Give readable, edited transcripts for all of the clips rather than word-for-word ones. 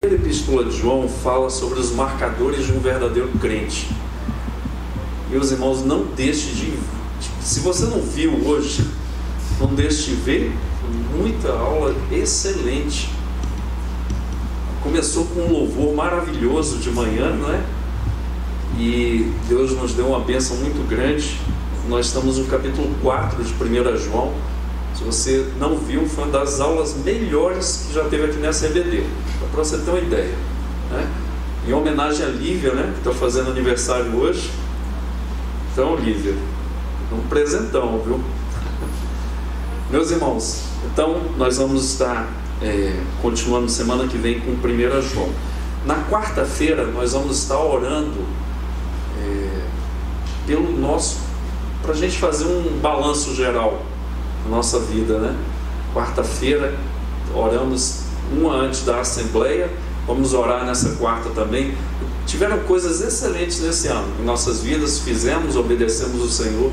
A Epístola de João fala sobre os marcadores de um verdadeiro crente. Meus irmãos, não deixe de... Se você não viu hoje, não deixe de ver. Muita aula excelente. Começou com um louvor maravilhoso de manhã, não é? E Deus nos deu uma bênção muito grande. Nós estamos no capítulo 4 de 1 João. Se você não viu, foi uma das aulas melhores que já teve aqui nessa EBD, para você ter uma ideia, né? Em homenagem a Lívia, né, que está fazendo aniversário hoje. Então, Lívia, um presentão, viu? Meus irmãos, então nós vamos estar continuando semana que vem com 1 João. Na quarta-feira nós vamos estar orando pelo nosso, para a gente fazer um balanço geral da nossa vida, né? Quarta-feira oramos uma antes da Assembleia, vamos orar nessa quarta também. Tiveram coisas excelentes nesse ano em nossas vidas, fizemos, obedecemos o Senhor.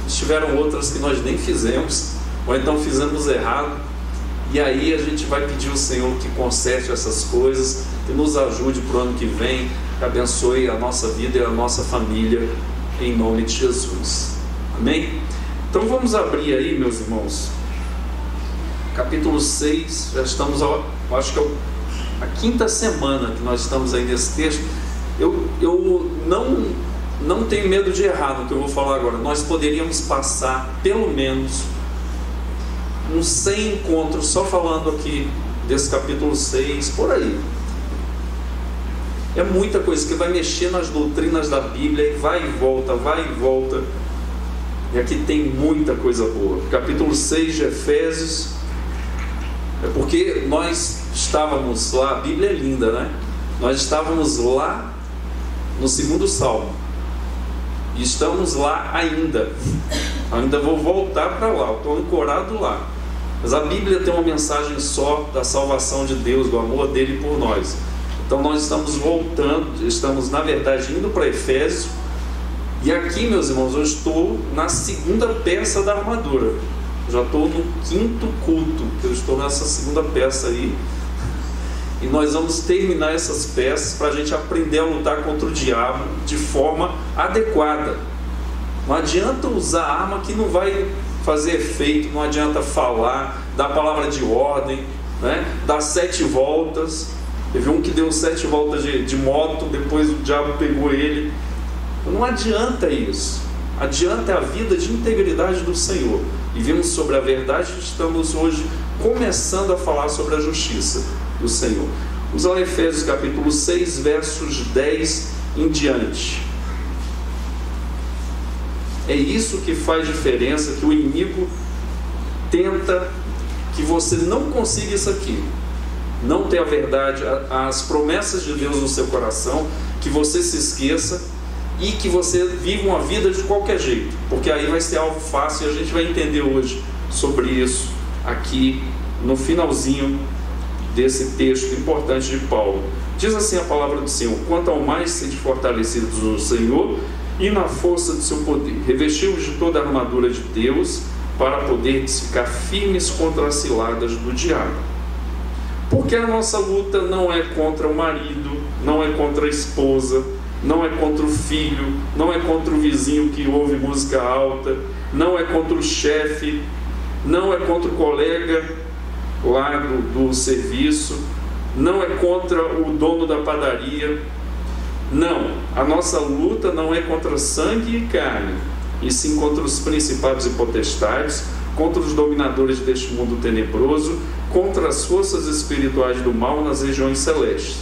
Tiveram outras que nós nem fizemos, ou então fizemos errado, e aí a gente vai pedir ao Senhor que conserte essas coisas, que nos ajude para o ano que vem, que abençoe a nossa vida e a nossa família, em nome de Jesus. Amém? Então vamos abrir aí, meus irmãos, capítulo 6, já estamos, acho que é a quinta semana que nós estamos aí nesse texto. Eu não tenho medo de errar no que eu vou falar agora. Nós poderíamos passar pelo menos uns 100 encontros só falando aqui desse capítulo 6, por aí. É muita coisa que vai mexer nas doutrinas da Bíblia, e vai e volta, e aqui tem muita coisa boa. Capítulo 6 de Efésios, é porque nós estávamos lá, a Bíblia é linda, né? Nós estávamos lá no 2º Salmo, e estamos lá ainda vou voltar para lá, estou ancorado lá. Mas a Bíblia tem uma mensagem só da salvação de Deus, do amor dele por nós. Então nós estamos voltando, estamos na verdade indo para Efésios. E aqui, meus irmãos, eu estou na segunda peça da armadura. Já estou no 5º culto, que eu estou nessa segunda peça aí. E nós vamos terminar essas peças para a gente aprender a lutar contra o diabo de forma adequada. Não adianta usar arma que não vai fazer efeito, não adianta falar, dar palavra de ordem, né? Dar 7 voltas. Teve um que deu 7 voltas de moto, depois o diabo pegou ele. Não adianta isso. Adianta a vida de integridade do Senhor. E vimos sobre a verdade, estamos hoje começando a falar sobre a justiça do Senhor. Vamos lá, Efésios capítulo 6, versos 10 em diante. É isso que faz diferença, que o inimigo tenta que você não consiga isso aqui. Não ter a verdade, as promessas de Deus no seu coração, que você se esqueça e que você viva uma vida de qualquer jeito, porque aí vai ser algo fácil, e a gente vai entender hoje sobre isso aqui no finalzinho desse texto importante de Paulo. Diz assim a palavra do Senhor: quanto ao mais sede fortalecidos no Senhor e na força do seu poder, revestiu-vos de toda a armadura de Deus, para poderes ficar firmes contra as ciladas do diabo. Porque a nossa luta não é contra o marido, não é contra a esposa, não é contra o filho, não é contra o vizinho que ouve música alta, não é contra o chefe, não é contra o colega lá do serviço, não é contra o dono da padaria. Não, a nossa luta não é contra sangue e carne, e sim contra os principados e potestades, contra os dominadores deste mundo tenebroso, contra as forças espirituais do mal nas regiões celestes.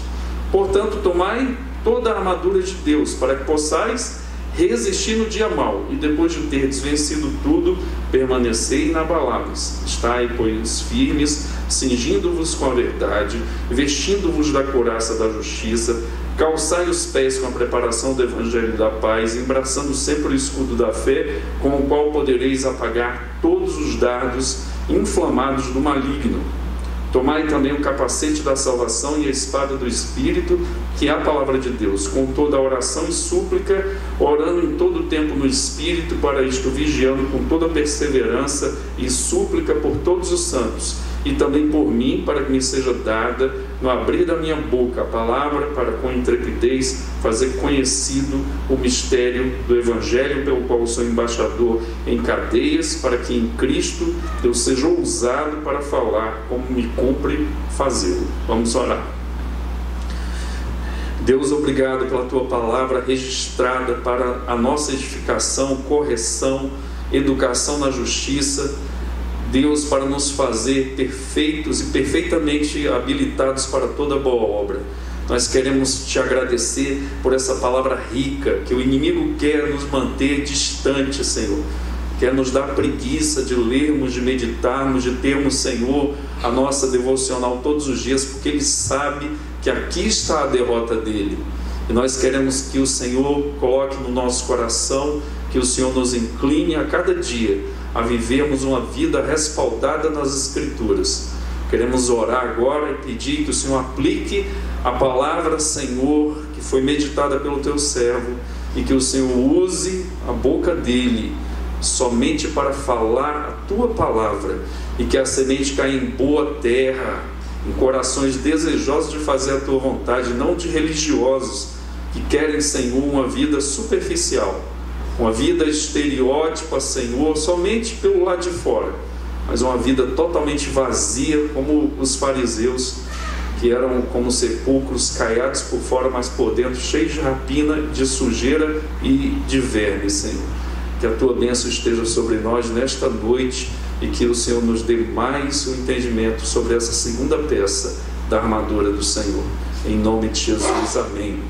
Portanto, tomai toda a armadura de Deus, para que possais resistir no dia mau, e depois de terdes vencido tudo, permanecei inabaláveis. Estai, pois, firmes, cingindo-vos com a verdade, vestindo-vos da couraça da justiça, calçai os pés com a preparação do evangelho da paz, embraçando sempre o escudo da fé, com o qual podereis apagar todos os dardos inflamados do maligno. Tomai também o capacete da salvação e a espada do Espírito, que é a palavra de Deus, com toda a oração e súplica, orando em todo o tempo no Espírito, para isto vigiando com toda perseverança e súplica por todos os santos, e também por mim, para que me seja dada no abrir da minha boca a palavra, para com intrepidez fazer conhecido o mistério do Evangelho, pelo qual sou embaixador em cadeias, para que em Cristo eu seja ousado para falar como me cumpre fazê-lo. Vamos orar. Deus, obrigado pela Tua palavra registrada para a nossa edificação, correção, educação na justiça. Deus, para nos fazer perfeitos e perfeitamente habilitados para toda boa obra. Nós queremos Te agradecer por essa palavra rica, que o inimigo quer nos manter distante, Senhor. Quer nos dar preguiça de lermos, de meditarmos, de termos, Senhor, a nossa devocional todos os dias, porque Ele sabe que aqui está a derrota dele. E nós queremos que o Senhor coloque no nosso coração, que o Senhor nos incline a cada dia a vivermos uma vida respaldada nas Escrituras. Queremos orar agora e pedir que o Senhor aplique a palavra, Senhor, que foi meditada pelo Teu servo, e que o Senhor use a boca dele somente para falar a Tua palavra, e que a semente caia em boa terra, em corações desejosos de fazer a Tua vontade, não de religiosos que querem, Senhor, uma vida superficial, uma vida estereótipa, Senhor, somente pelo lado de fora, mas uma vida totalmente vazia, como os fariseus, que eram como sepulcros caiados por fora, mas por dentro cheios de rapina, de sujeira e de verme, Senhor. Que a Tua bênção esteja sobre nós nesta noite, e que o Senhor nos dê mais o entendimento sobre essa segunda peça da armadura do Senhor. Em nome de Jesus, amém.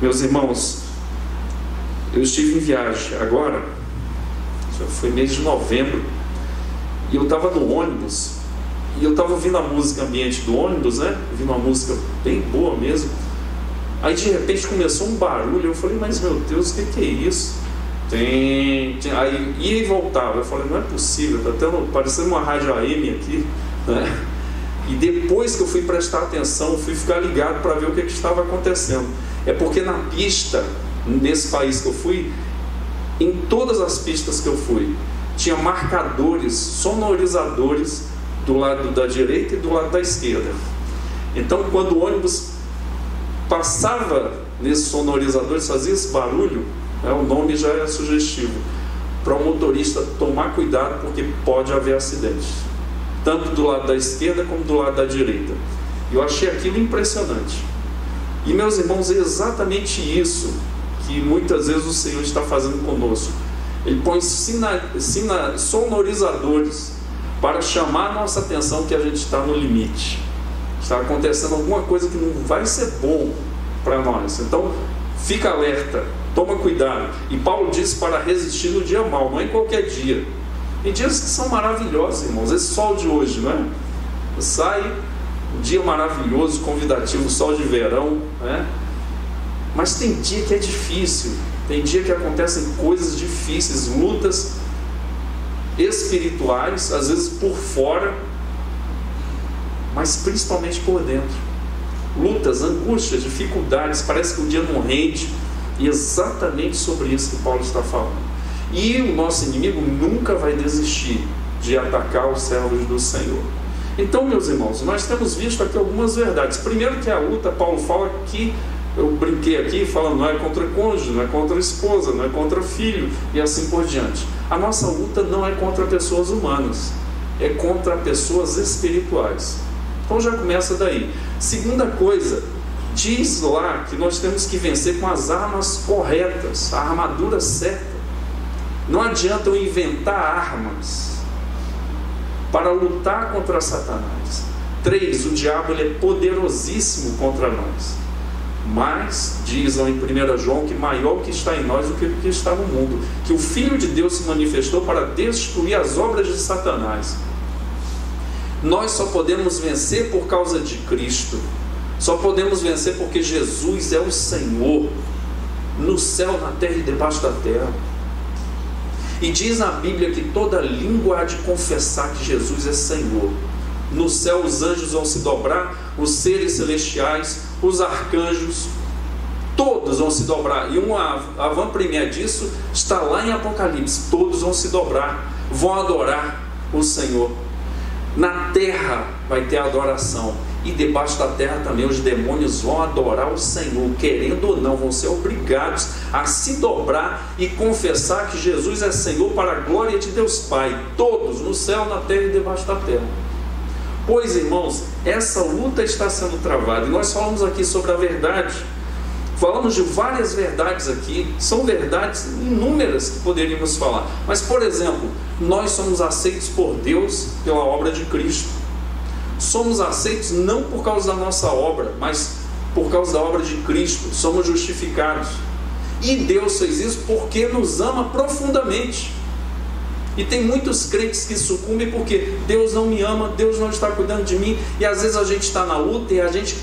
Meus irmãos, eu estive em viagem agora, já foi mês de novembro, e eu estava no ônibus, e eu estava ouvindo a música ambiente do ônibus, né? Ouvindo uma música bem boa mesmo. Aí de repente começou um barulho, eu falei, mas meu Deus, o que é isso? Aí ia e voltava, eu falei, não é possível, está parecendo uma rádio AM aqui, né? E depois que eu fui prestar atenção, fui ficar ligado para ver o que estava acontecendo. É porque na pista, nesse país que eu fui, em todas as pistas que eu fui, tinha marcadores, sonorizadores do lado da direita e do lado da esquerda. Então quando o ônibus passava nesses sonorizadores, fazia esse barulho, o nome já é sugestivo, para o motorista tomar cuidado, porque pode haver acidente, tanto do lado da esquerda como do lado da direita. Eu achei aquilo impressionante. E meus irmãos, é exatamente isso que muitas vezes o Senhor está fazendo conosco. Ele põe sonorizadores para chamar a nossa atenção que a gente está no limite, está acontecendo alguma coisa que não vai ser bom para nós. Então fica alerta, toma cuidado. E Paulo diz para resistir no dia mau, não é em qualquer dia. Tem dias que são maravilhosos, irmãos. Esse sol de hoje, não é? Sai um dia maravilhoso, convidativo, sol de verão, né? Mas tem dia que é difícil, tem dia que acontecem coisas difíceis, lutas espirituais, às vezes por fora, mas principalmente por dentro. Lutas, angústias, dificuldades, parece que o dia não rende. E é exatamente sobre isso que Paulo está falando. E o nosso inimigo nunca vai desistir de atacar os servos do Senhor. Então, meus irmãos, nós temos visto aqui algumas verdades. Primeiro, que a luta, Paulo fala que, eu brinquei aqui falando, não é contra cônjuge, não é contra esposa, não é contra filho, e assim por diante. A nossa luta não é contra pessoas humanas, é contra pessoas espirituais. Então já começa daí. Segunda coisa, diz lá que nós temos que vencer com as armas corretas, a armadura certa. Não adianta eu inventar armas para lutar contra Satanás. 3, o diabo ele é poderosíssimo contra nós. Mas, diz lá em 1 João, que maior o que está em nós do que o que está no mundo. Que o Filho de Deus se manifestou para destruir as obras de Satanás. Nós só podemos vencer por causa de Cristo. Só podemos vencer porque Jesus é o Senhor, no céu, na terra e debaixo da terra. E diz na Bíblia que toda língua há de confessar que Jesus é Senhor. No céu os anjos vão se dobrar, os seres celestiais, os arcanjos, todos vão se dobrar. E uma avant-première disso está lá em Apocalipse. Todos vão se dobrar, vão adorar o Senhor. Na terra vai ter adoração. E debaixo da terra também os demônios vão adorar o Senhor, querendo ou não, vão ser obrigados a se dobrar e confessar que Jesus é Senhor para a glória de Deus Pai, todos, no céu, na terra e debaixo da terra. Pois, irmãos, essa luta está sendo travada, e nós falamos aqui sobre a verdade, falamos de várias verdades aqui, são verdades inúmeras que poderíamos falar, mas, por exemplo, nós somos aceitos por Deus pela obra de Cristo. Somos aceitos não por causa da nossa obra, mas por causa da obra de Cristo. Somos justificados. E Deus fez isso porque nos ama profundamente. E tem muitos crentes que sucumbem porque Deus não me ama, Deus não está cuidando de mim. E às vezes a gente está na luta e a gente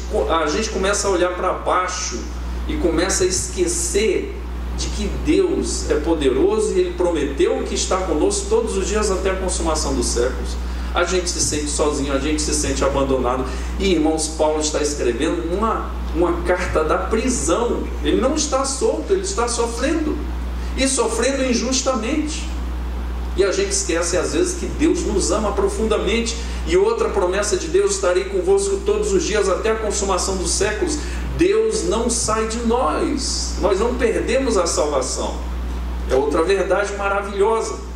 começa a olhar para baixo e começa a esquecer de que Deus é poderoso e Ele prometeu que está conosco todos os dias até a consumação dos séculos. A gente se sente sozinho, a gente se sente abandonado. E, irmãos, Paulo está escrevendo uma carta da prisão. Ele não está solto, ele está sofrendo. E sofrendo injustamente. E a gente esquece às vezes que Deus nos ama profundamente. E outra promessa de Deus: estarei convosco todos os dias até a consumação dos séculos. Deus não sai de nós. Nós não perdemos a salvação. É outra verdade maravilhosa.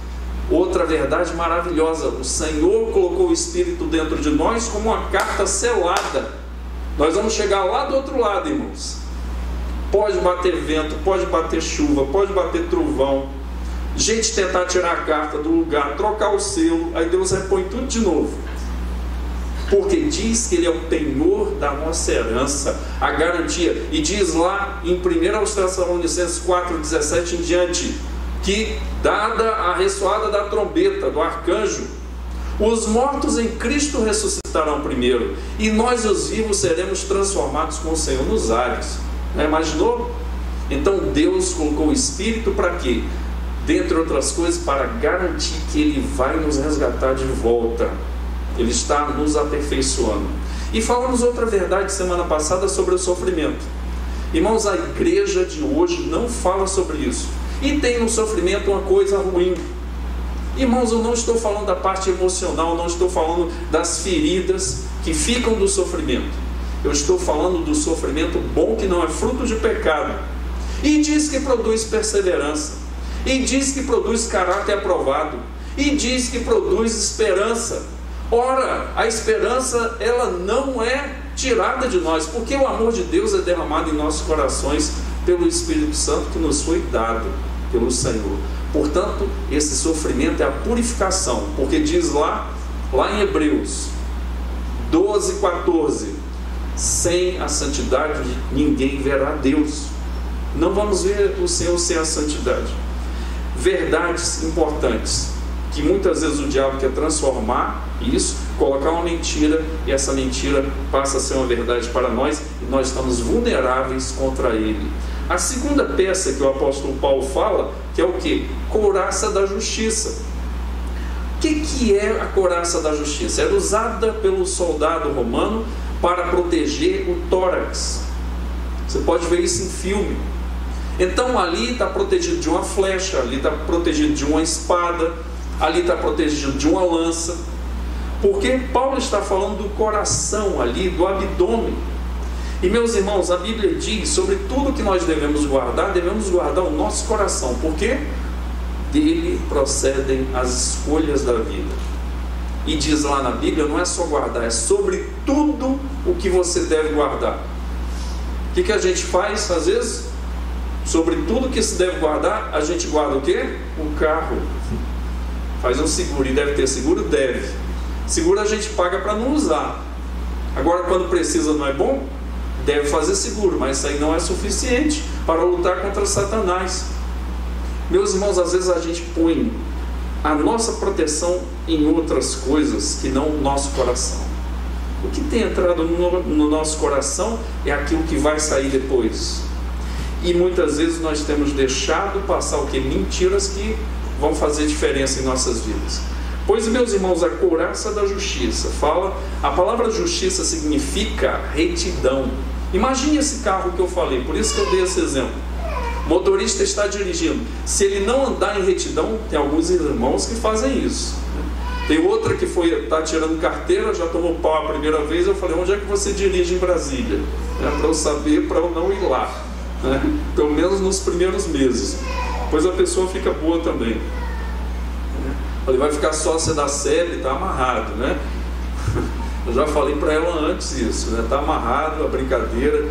Outra verdade maravilhosa: o Senhor colocou o Espírito dentro de nós como uma carta selada. Nós vamos chegar lá do outro lado, irmãos. Pode bater vento, pode bater chuva, pode bater trovão, gente tentar tirar a carta do lugar, trocar o selo, aí Deus repõe tudo de novo, porque diz que Ele é o penhor da nossa herança, a garantia. E diz lá em 1 Tessalonicenses 4,17 em diante, que dada a ressoada da trombeta, do arcanjo, os mortos em Cristo ressuscitarão primeiro, e nós os vivos seremos transformados com o Senhor nos ares. Não imaginou? Então Deus colocou o Espírito para quê? Dentre outras coisas, para garantir que Ele vai nos resgatar de volta. Ele está nos aperfeiçoando. E falamos outra verdade semana passada sobre o sofrimento. Irmãos, a igreja de hoje não fala sobre isso. E tem no sofrimento uma coisa ruim. Irmãos, eu não estou falando da parte emocional, não estou falando das feridas que ficam do sofrimento. Eu estou falando do sofrimento bom, que não é fruto de pecado. E diz que produz perseverança. E diz que produz caráter aprovado. E diz que produz esperança. Ora, a esperança, ela não é tirada de nós, porque o amor de Deus é derramado em nossos corações pelo Espírito Santo que nos foi dado pelo Senhor. Portanto, esse sofrimento é a purificação, porque diz lá em Hebreus 12:14, sem a santidade ninguém verá Deus. Não vamos ver o Senhor sem a santidade. Verdades importantes, que muitas vezes o diabo quer transformar isso, colocar uma mentira, e essa mentira passa a ser uma verdade para nós, e nós estamos vulneráveis contra ele. A segunda peça que o apóstolo Paulo fala, que é o que? Couraça da justiça. O que é a couraça da justiça? Era usada pelo soldado romano para proteger o tórax. Você pode ver isso em filme. Então ali está protegido de uma flecha, ali está protegido de uma espada, ali está protegido de uma lança, porque Paulo está falando do coração ali, do abdômen. E meus irmãos, a Bíblia diz sobre tudo que nós devemos guardar o nosso coração, porque dele procedem as escolhas da vida. E diz lá na Bíblia, não é só guardar, é sobre tudo o que você deve guardar. O que a gente faz às vezes? Sobre tudo que se deve guardar, a gente guarda o quê? O carro. Faz um seguro, e deve ter seguro? Deve. Seguro a gente paga para não usar. Agora, quando precisa, não é bom? Deve fazer seguro, mas isso aí não é suficiente para lutar contra Satanás. Meus irmãos, às vezes a gente põe a nossa proteção em outras coisas que não o nosso coração. O que tem entrado no nosso coração é aquilo que vai sair depois. E muitas vezes nós temos deixado passar o que? Mentiras que vão fazer diferença em nossas vidas. Pois, meus irmãos, a couraça da justiça fala, a palavra justiça significa retidão. Imagine esse carro que eu falei, por isso que eu dei esse exemplo. O motorista está dirigindo, se ele não andar em retidão, tem alguns irmãos que fazem isso, Tem outra que está tirando carteira, já tomou pau a primeira vez. Eu falei: onde é que você dirige em Brasília? Para eu saber, para eu não ir lá, né? Pelo menos nos primeiros meses. Depois a pessoa fica boa também. Falei: vai ficar sócia da SEB, está amarrado, né? Eu já falei para ela antes isso, né? Está amarrado a brincadeira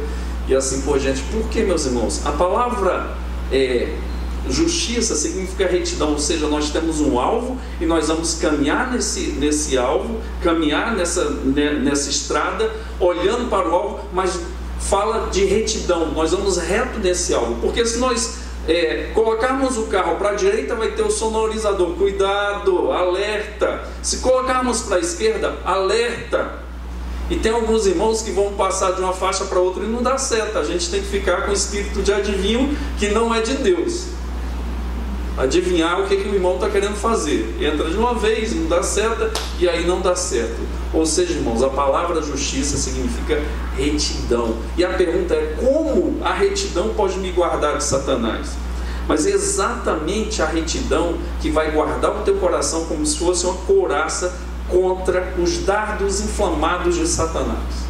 e assim por diante. Por que, meus irmãos? A palavra justiça significa retidão, ou seja, nós temos um alvo e nós vamos caminhar nesse alvo, caminhar nessa estrada, olhando para o alvo, mas fala de retidão, nós vamos reto nesse alvo, porque se nós colocarmos o carro para a direita, vai ter o sonorizador, cuidado, alerta. Se colocarmos para a esquerda, alerta. E tem alguns irmãos que vão passar de uma faixa para outra e não dá certo. A gente tem que ficar com o espírito de adivinho, que não é de Deus. Adivinhar o que o irmão está querendo fazer. Entra de uma vez, não dá certo, e aí não dá certo. Ou seja, irmãos, a palavra justiça significa retidão. E a pergunta é: como a retidão pode me guardar de Satanás? Mas é exatamente a retidão que vai guardar o teu coração como se fosse uma couraça contra os dardos inflamados de Satanás.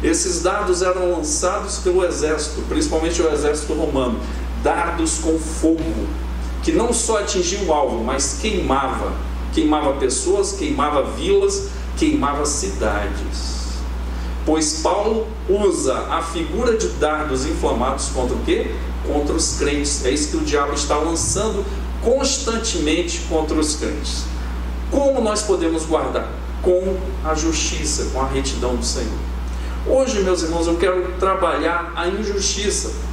Esses dardos eram lançados pelo exército, principalmente o exército romano. Dardos com fogo, que não só atingia o alvo, mas queimava pessoas, queimava vilas, queimava cidades. Pois Paulo usa a figura de dardos inflamados contra o quê? Contra os crentes. É isso que o diabo está lançando constantemente contra os crentes. Como nós podemos guardar? Com a justiça, com a retidão do Senhor. Hoje, meus irmãos, eu quero trabalhar a injustiça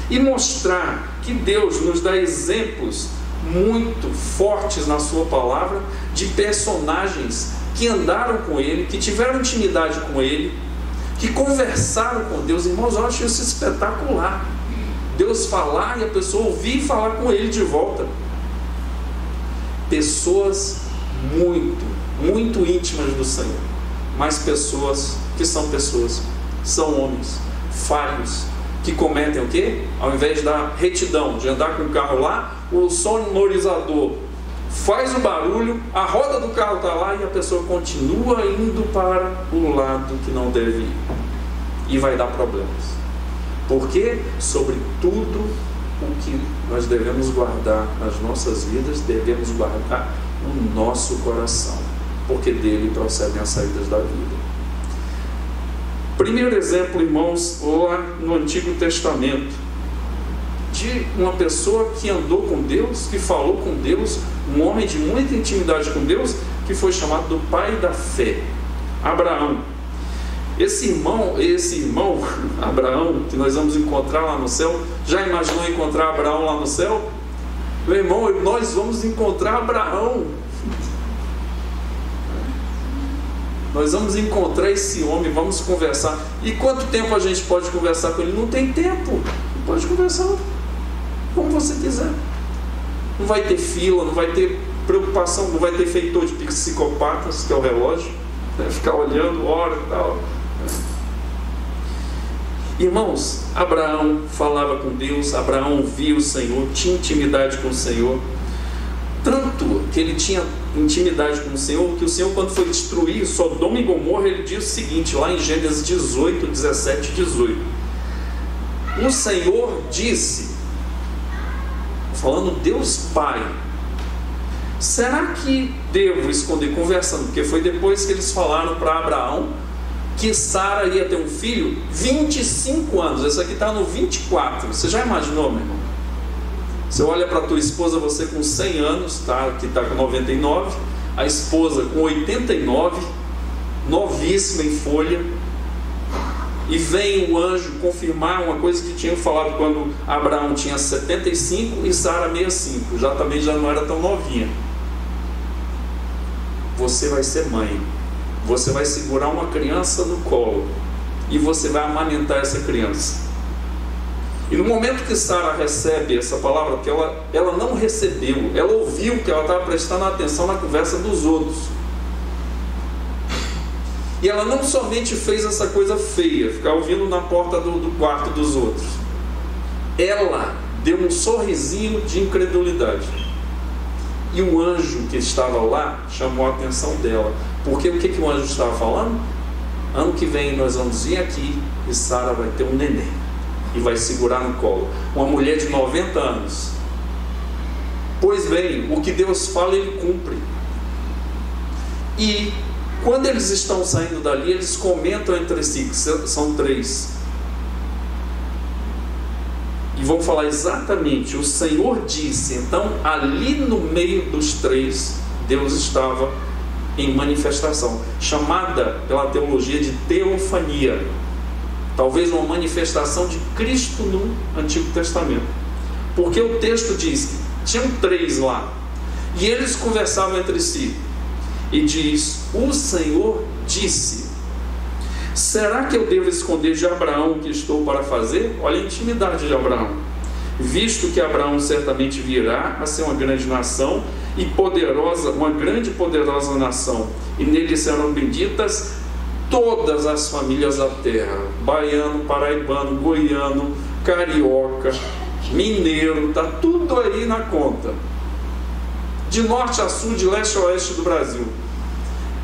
e mostrar que Deus nos dá exemplos muito fortes na sua palavra de personagens que andaram com Ele, que tiveram intimidade com Ele, que conversaram com Deus. Irmãos, eu acho isso espetacular. Deus falar e a pessoa ouvir e falar com Ele de volta. Pessoas muito íntimas do Senhor, mas pessoas que são homens falhos, que cometem o quê? Ao invés da retidão, de andar com o carro lá, o sonorizador faz o barulho, a roda do carro está lá e a pessoa continua indo para o lado que não deve ir, e vai dar problemas. Porque sobre tudo o que nós devemos guardar nas nossas vidas, devemos guardar o nosso coração, porque dele procedem as saídas da vida. Primeiro exemplo, irmãos, lá no Antigo Testamento, de uma pessoa que andou com Deus, que falou com Deus, um homem de muita intimidade com Deus, que foi chamado do pai da fé, Abraão. Esse irmão, Abraão, que nós vamos encontrar lá no céu, já imaginou encontrar Abraão lá no céu? Meu irmão, nós vamos encontrar Abraão. Nós vamos encontrar esse homem, vamos conversar. E quanto tempo a gente pode conversar com ele? Não tem tempo. Pode conversar como você quiser. Não vai ter fila, não vai ter preocupação, não vai ter feitor de psicopatas, que é o relógio, né? Ficar olhando, hora e tal. Irmãos, Abraão falava com Deus, Abraão via o Senhor, tinha intimidade com o Senhor. Tanto que ele tinha intimidade com o Senhor, que o Senhor, quando foi destruir Sodoma e Gomorra, ele diz o seguinte, lá em Gênesis 18, 17 e 18. O Senhor disse, falando Deus Pai: será que devo esconder, conversando, porque foi depois que eles falaram para Abraão que Sara ia ter um filho, 25 anos, esse aqui está no 24, você já imaginou, meu irmão? Você olha para a tua esposa, você com 100 anos, tá, que está com 99, a esposa com 89, novíssima em folha, e vem o anjo confirmar uma coisa que tinham falado quando Abraão tinha 75 e Sara 65, também já não era tão novinha. Você vai ser mãe, você vai segurar uma criança no colo e você vai amamentar essa criança. E no momento que Sara recebe essa palavra, porque ela não recebeu, ela ouviu que ela estava prestando atenção na conversa dos outros. E ela não somente fez essa coisa feia, ficar ouvindo na porta do quarto dos outros. Ela deu um sorrisinho de incredulidade. E o anjo que estava lá chamou a atenção dela. Porque o que o anjo estava falando? Ano que vem nós vamos vir aqui e Sara vai ter um neném e vai segurar no colo. Uma mulher de 90 anos. Pois bem, o que Deus fala, Ele cumpre. E quando eles estão saindo dali, eles comentam entre si, que são 3. E vão falar exatamente, o Senhor disse. Então, ali no meio dos 3, Deus estava em manifestação, chamada pela teologia de teofania. Talvez uma manifestação de Cristo no Antigo Testamento. Porque o texto diz que tinham 3 lá, e eles conversavam entre si. E diz, o Senhor disse: será que eu devo esconder de Abraão o que estou para fazer? Olha a intimidade de Abraão. Visto que Abraão certamente virá a ser uma grande nação e poderosa, uma grande e poderosa nação, e nele serão benditas todas as famílias da terra. Baiano, paraibano, goiano, carioca, mineiro, está tudo aí na conta. De norte a sul, de leste a oeste do Brasil.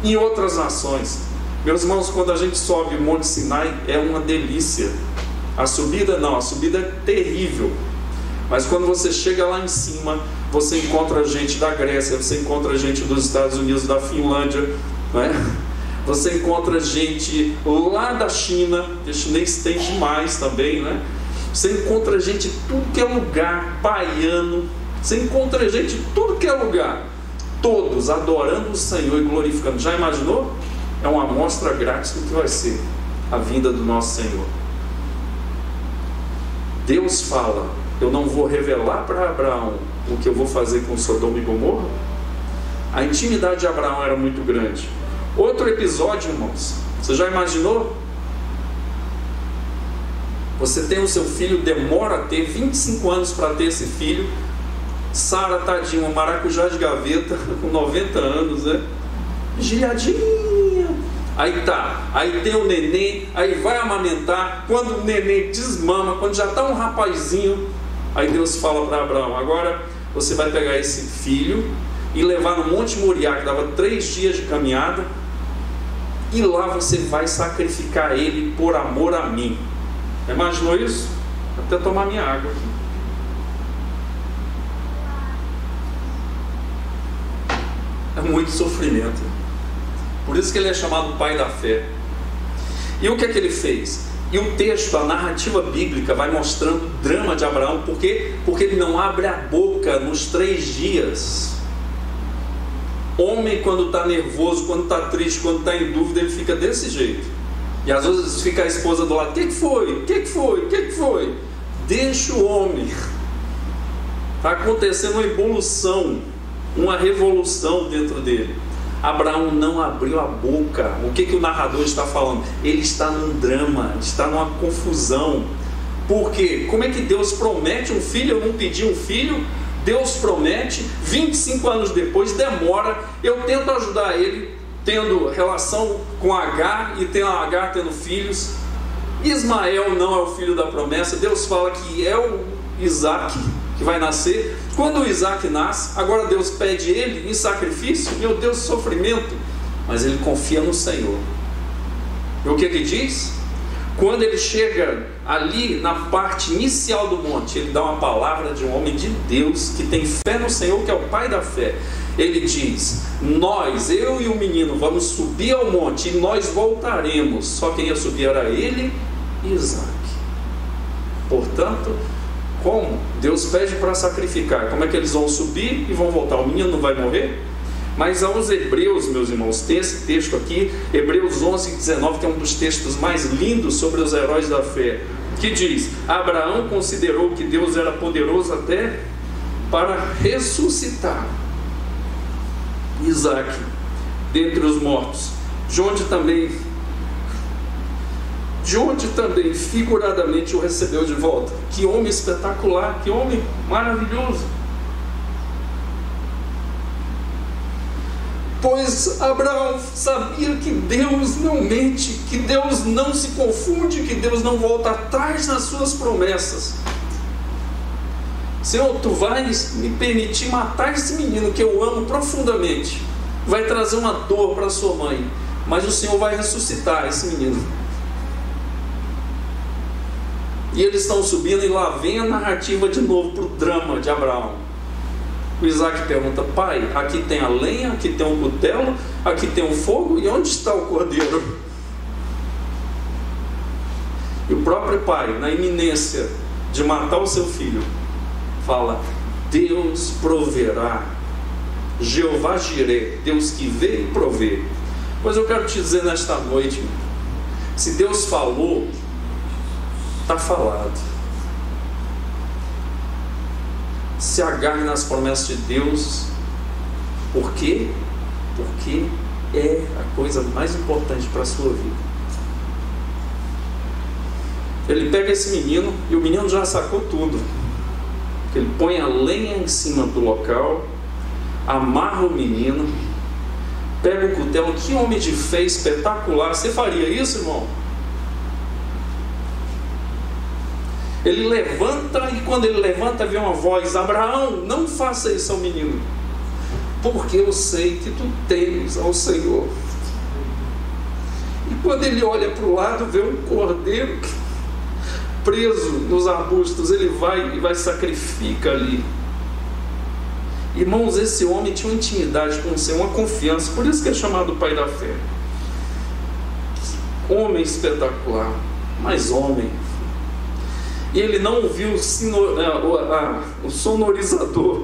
Em outras nações. Meus irmãos, quando a gente sobe o Monte Sinai, é uma delícia. A subida não, a subida é terrível. Mas quando você chega lá em cima, você encontra gente da Grécia, você encontra gente dos Estados Unidos, da Finlândia, não é? Você encontra gente lá da China, que chinês tem demais também, né? Você encontra gente de tudo que é lugar, baiano, você encontra gente de tudo que é lugar, todos adorando o Senhor e glorificando. Já imaginou? É uma amostra grátis do que vai ser a vinda do nosso Senhor. Deus fala: eu não vou revelar para Abraão o que eu vou fazer com Sodoma e Gomorra. A intimidade de Abraão era muito grande. Outro episódio, irmãos, você já imaginou? Você tem o seu filho, demora a ter 25 anos para ter esse filho. Sara, tadinha, uma maracujá de gaveta, com 90 anos, né? Giradinha. Aí tá, aí tem o neném, aí vai amamentar. Quando o neném desmama, quando já está um rapazinho, aí Deus fala para Abraão: agora você vai pegar esse filho e levar no Monte Moriá, que dava 3 dias de caminhada, e lá você vai sacrificar ele por amor a mim. Imaginou isso? Até tomar minha água aqui. É muito sofrimento. Por isso que ele é chamado pai da fé. E o que é que ele fez? E o texto, a narrativa bíblica vai mostrando o drama de Abraão. Por quê? Porque ele não abre a boca nos 3 dias. Homem, quando está nervoso, quando está triste, quando está em dúvida, ele fica desse jeito. E às vezes fica a esposa do lado: o que foi? O que foi? O que foi? Deixa o homem. Está acontecendo uma evolução, uma revolução dentro dele. Abraão não abriu a boca. O que o narrador está falando? Ele está num drama, está numa confusão. Por quê? Como é que Deus promete um filho? Eu não pedi um filho. Deus promete, 25 anos depois, demora. Eu tento ajudar ele, tendo relação com Agar, e tem a Agar tendo filhos. Ismael não é o filho da promessa. Deus fala que é o Isaac que vai nascer. Quando o Isaac nasce, agora Deus pede ele em sacrifício. Meu Deus, sofrimento. Mas ele confia no Senhor. E o que diz? Quando ele chega ali na parte inicial do monte, ele dá uma palavra de um homem de Deus que tem fé no Senhor, que é o pai da fé. Ele diz: nós, eu e o menino, vamos subir ao monte e nós voltaremos. Só quem ia subir era ele e Isaac. Portanto, como? Deus pede para sacrificar. Como é que eles vão subir e vão voltar? O menino não vai morrer? Mas aos Hebreus, meus irmãos, tem esse texto aqui, Hebreus 11, 19, que é um dos textos mais lindos sobre os heróis da fé, que diz: Abraão considerou que Deus era poderoso até para ressuscitar Isaac dentre os mortos, de onde também figuradamente o recebeu de volta. Que homem espetacular, que homem maravilhoso. Pois Abraão sabia que Deus não mente, que Deus não se confunde, que Deus não volta atrás nas suas promessas. Senhor, tu vais me permitir matar esse menino que eu amo profundamente, vai trazer uma dor para sua mãe, mas o Senhor vai ressuscitar esse menino. E eles estão subindo, e lá vem a narrativa de novo para o drama de Abraão. O Isaac pergunta: pai, aqui tem a lenha, aqui tem um cutelo, aqui tem um fogo, e onde está o cordeiro? E o próprio pai, na iminência de matar o seu filho, fala: Deus proverá, Jeová Jireh, Deus que vê e provê. Pois eu quero te dizer nesta noite, se Deus falou, está falado. Se agarre nas promessas de Deus. Por quê? Porque é a coisa mais importante para a sua vida. Ele pega esse menino, e o menino já sacou tudo. Ele põe a lenha em cima do local, amarra o menino, pega o cutelo. Que homem de fé espetacular! Você faria isso, irmão? Ele levanta, e quando ele levanta, vem uma voz: Abraão, não faça isso ao menino, porque eu sei que tu temes ao Senhor. E quando ele olha para o lado, vê um cordeiro preso nos arbustos. Ele vai e sacrifica ali. Irmãos, esse homem tinha uma intimidade com o Senhor, uma confiança. Por isso que é chamado pai da fé. Homem espetacular, mas homem. E ele não ouviu o sonorizador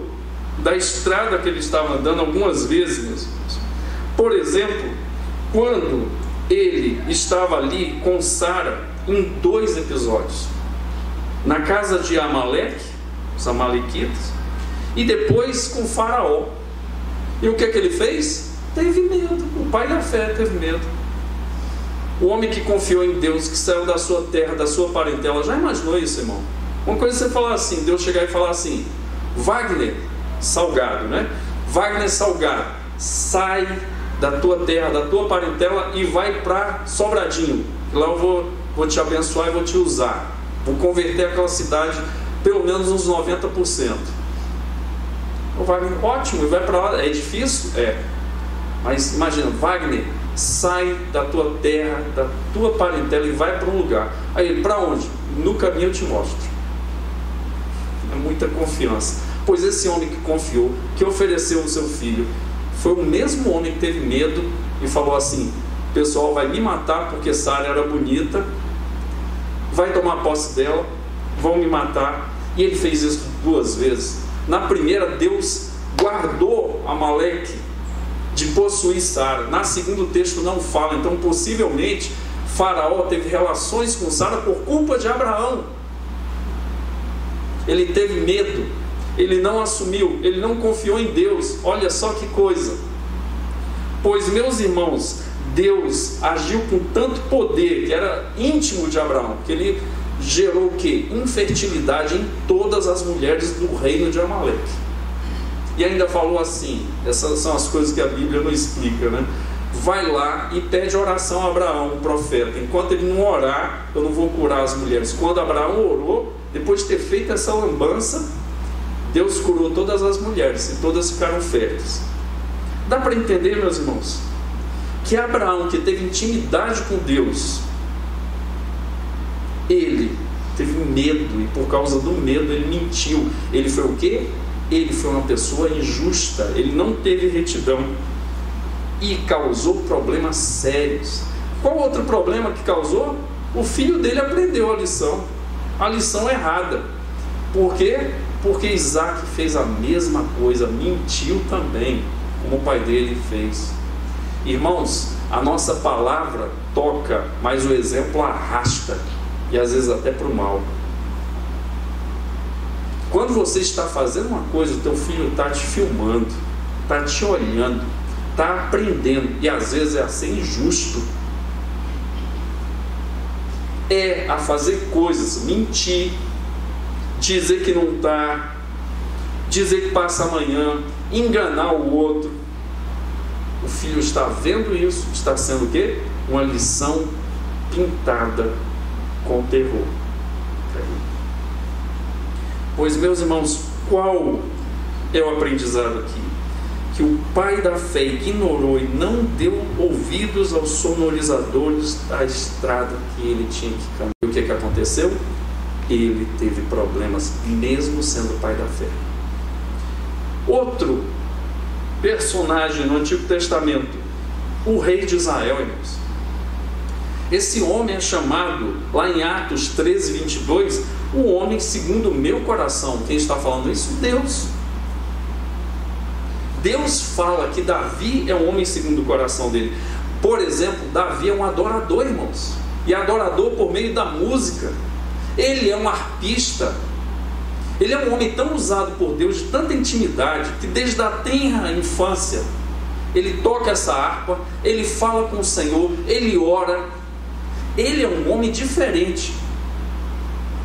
da estrada que ele estava andando algumas vezes, meus irmãos. Por exemplo, quando ele estava ali com Sara, em 2 episódios, na casa de Amaleque, os amalequitas, e depois com Faraó. E o que é que ele fez? Teve medo. O pai da fé teve medo. O homem que confiou em Deus, que saiu da sua terra, da sua parentela. Já imaginou isso, irmão? Uma coisa é você falar assim, Deus chegar e falar assim: Wagner Salgado, né? Wagner Salgado, sai da tua terra, da tua parentela, e vai para Sobradinho. Lá eu vou te abençoar e vou te usar. Vou converter aquela cidade pelo menos uns 90%. O Wagner, ótimo, e vai para lá. É difícil? É. Mas imagina, Wagner, sai da tua terra, da tua parentela, e vai para um lugar. Aí ele: para onde? No caminho eu te mostro. É muita confiança. Pois esse homem que confiou, que ofereceu o seu filho, foi o mesmo homem que teve medo e falou assim: o pessoal vai me matar porque Sara era bonita, vai tomar posse dela, vão me matar. E ele fez isso 2 vezes. Na primeira, Deus guardou Amaleque de possuir Sara. Na segunda, o texto não fala. Então possivelmente Faraó teve relações com Sara por culpa de Abraão. Ele teve medo, ele não assumiu, ele não confiou em Deus. Olha só que coisa. Pois, meus irmãos, Deus agiu com tanto poder, que era íntimo de Abraão, que ele gerou o quê? Infertilidade em todas as mulheres do reino de Amaleque. E ainda falou assim, essas são as coisas que a Bíblia não explica, né? Vai lá e pede oração a Abraão, o profeta. Enquanto ele não orar, eu não vou curar as mulheres. Quando Abraão orou, depois de ter feito essa lambança, Deus curou todas as mulheres e todas ficaram férteis. Dá para entender, meus irmãos, que Abraão, que teve intimidade com Deus, ele teve medo, e por causa do medo ele mentiu. Ele foi o quê? Ele foi uma pessoa injusta, ele não teve retidão e causou problemas sérios. Qual outro problema que causou? O filho dele aprendeu a lição errada. Por quê? Porque Isaac fez a mesma coisa, mentiu também, como o pai dele fez. Irmãos, a nossa palavra toca, mas o exemplo arrasta, e às vezes até para o mal. Quando você está fazendo uma coisa, o teu filho está te filmando, está te olhando, está aprendendo, e às vezes é a ser injusto, é a fazer coisas, mentir, dizer que não está, dizer que passa amanhã, enganar o outro. O filho está vendo isso, está sendo o quê? Uma lição pintada com terror. Pois, meus irmãos, Qual é o aprendizado aqui? Que o pai da fé ignorou e não deu ouvidos aos sonorizadores da estrada que ele tinha que caminhar. E o que aconteceu? Ele teve problemas, mesmo sendo pai da fé. Outro personagem no Antigo Testamento, o rei de Israel, irmãos. Esse homem é chamado, lá em Atos 13, 22, o homem segundo o meu coração. Quem está falando isso? Deus. Deus fala que Davi é um homem segundo o coração dele. Por exemplo, Davi é um adorador, irmãos. E adorador por meio da música. Ele é um arpista. Ele é um homem tão usado por Deus, de tanta intimidade, que desde a tenra infância, ele toca essa harpa, ele fala com o Senhor, ele ora. Ele é um homem diferente.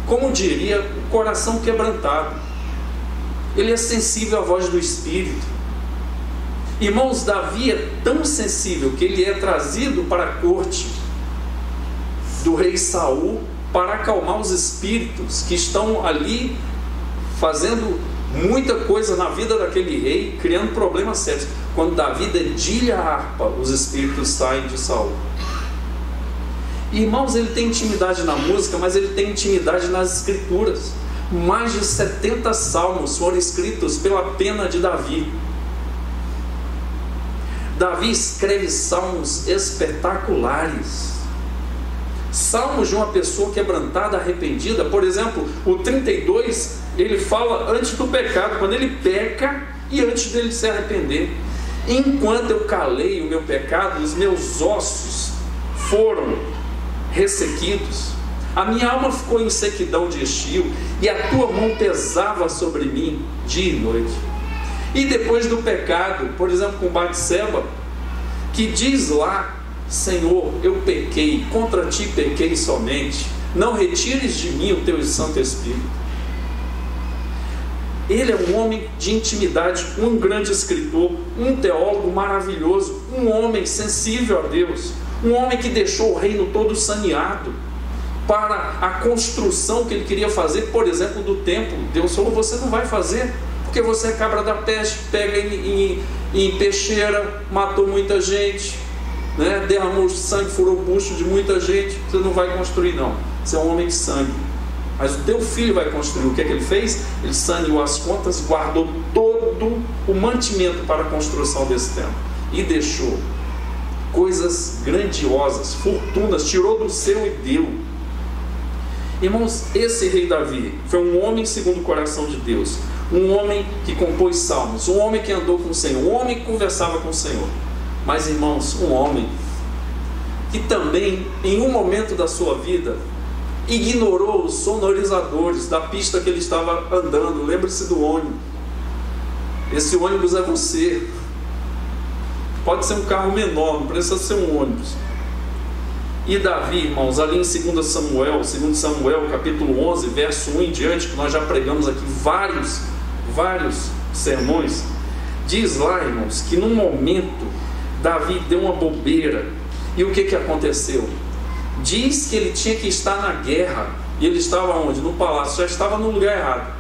Como diria, o coração quebrantado. Ele é sensível à voz do Espírito. Irmãos, Davi é tão sensível que ele é trazido para a corte do rei Saul para acalmar os espíritos que estão ali fazendo muita coisa na vida daquele rei, criando problemas sérios. Quando Davi dedilha a harpa, os espíritos saem de Saul. Irmãos, ele tem intimidade na música, mas ele tem intimidade nas escrituras. Mais de 70 salmos foram escritos pela pena de Davi. Davi escreve salmos espetaculares. Salmos de uma pessoa quebrantada, arrependida. Por exemplo, o 32, ele fala antes do pecado, quando ele peca e antes dele se arrepender. Enquanto eu calei o meu pecado, os meus ossos foram ressequidos. A minha alma ficou em sequidão de estio, e a tua mão pesava sobre mim dia e noite. E depois do pecado, por exemplo, com Batseba, que diz lá: Senhor, eu pequei, contra ti pequei somente, não retires de mim o teu Santo Espírito. Ele é um homem de intimidade, um grande escritor, um teólogo maravilhoso, um homem sensível a Deus, um homem que deixou o reino todo saneado para a construção que ele queria fazer, por exemplo, do templo. Deus falou: você não vai fazer, porque você é cabra da peste, pega em peixeira, matou muita gente, né? Derramou sangue, furou o bucho de muita gente. Você não vai construir, não. Você é um homem de sangue, mas o teu filho vai construir. O que é que ele fez? Ele saneou as contas, guardou todo o mantimento para a construção desse templo e deixou coisas grandiosas, fortunas, tirou do seu e deu. Irmãos, esse rei Davi foi um homem segundo o coração de Deus, um homem que compôs salmos, um homem que andou com o Senhor, um homem que conversava com o Senhor. Mas, irmãos, um homem que também, em um momento da sua vida, ignorou os sonorizadores da pista que ele estava andando. Lembre-se do ônibus. Esse ônibus é você. Pode ser um carro menor, não precisa ser um ônibus. E Davi, irmãos, ali em 2 Samuel, capítulo 11, verso 1 em diante, que nós já pregamos aqui vários sermões, diz lá, irmãos, que num momento Davi deu uma bobeira. E o que aconteceu? Diz que ele tinha que estar na guerra, e ele estava onde? No palácio, já estava no lugar errado.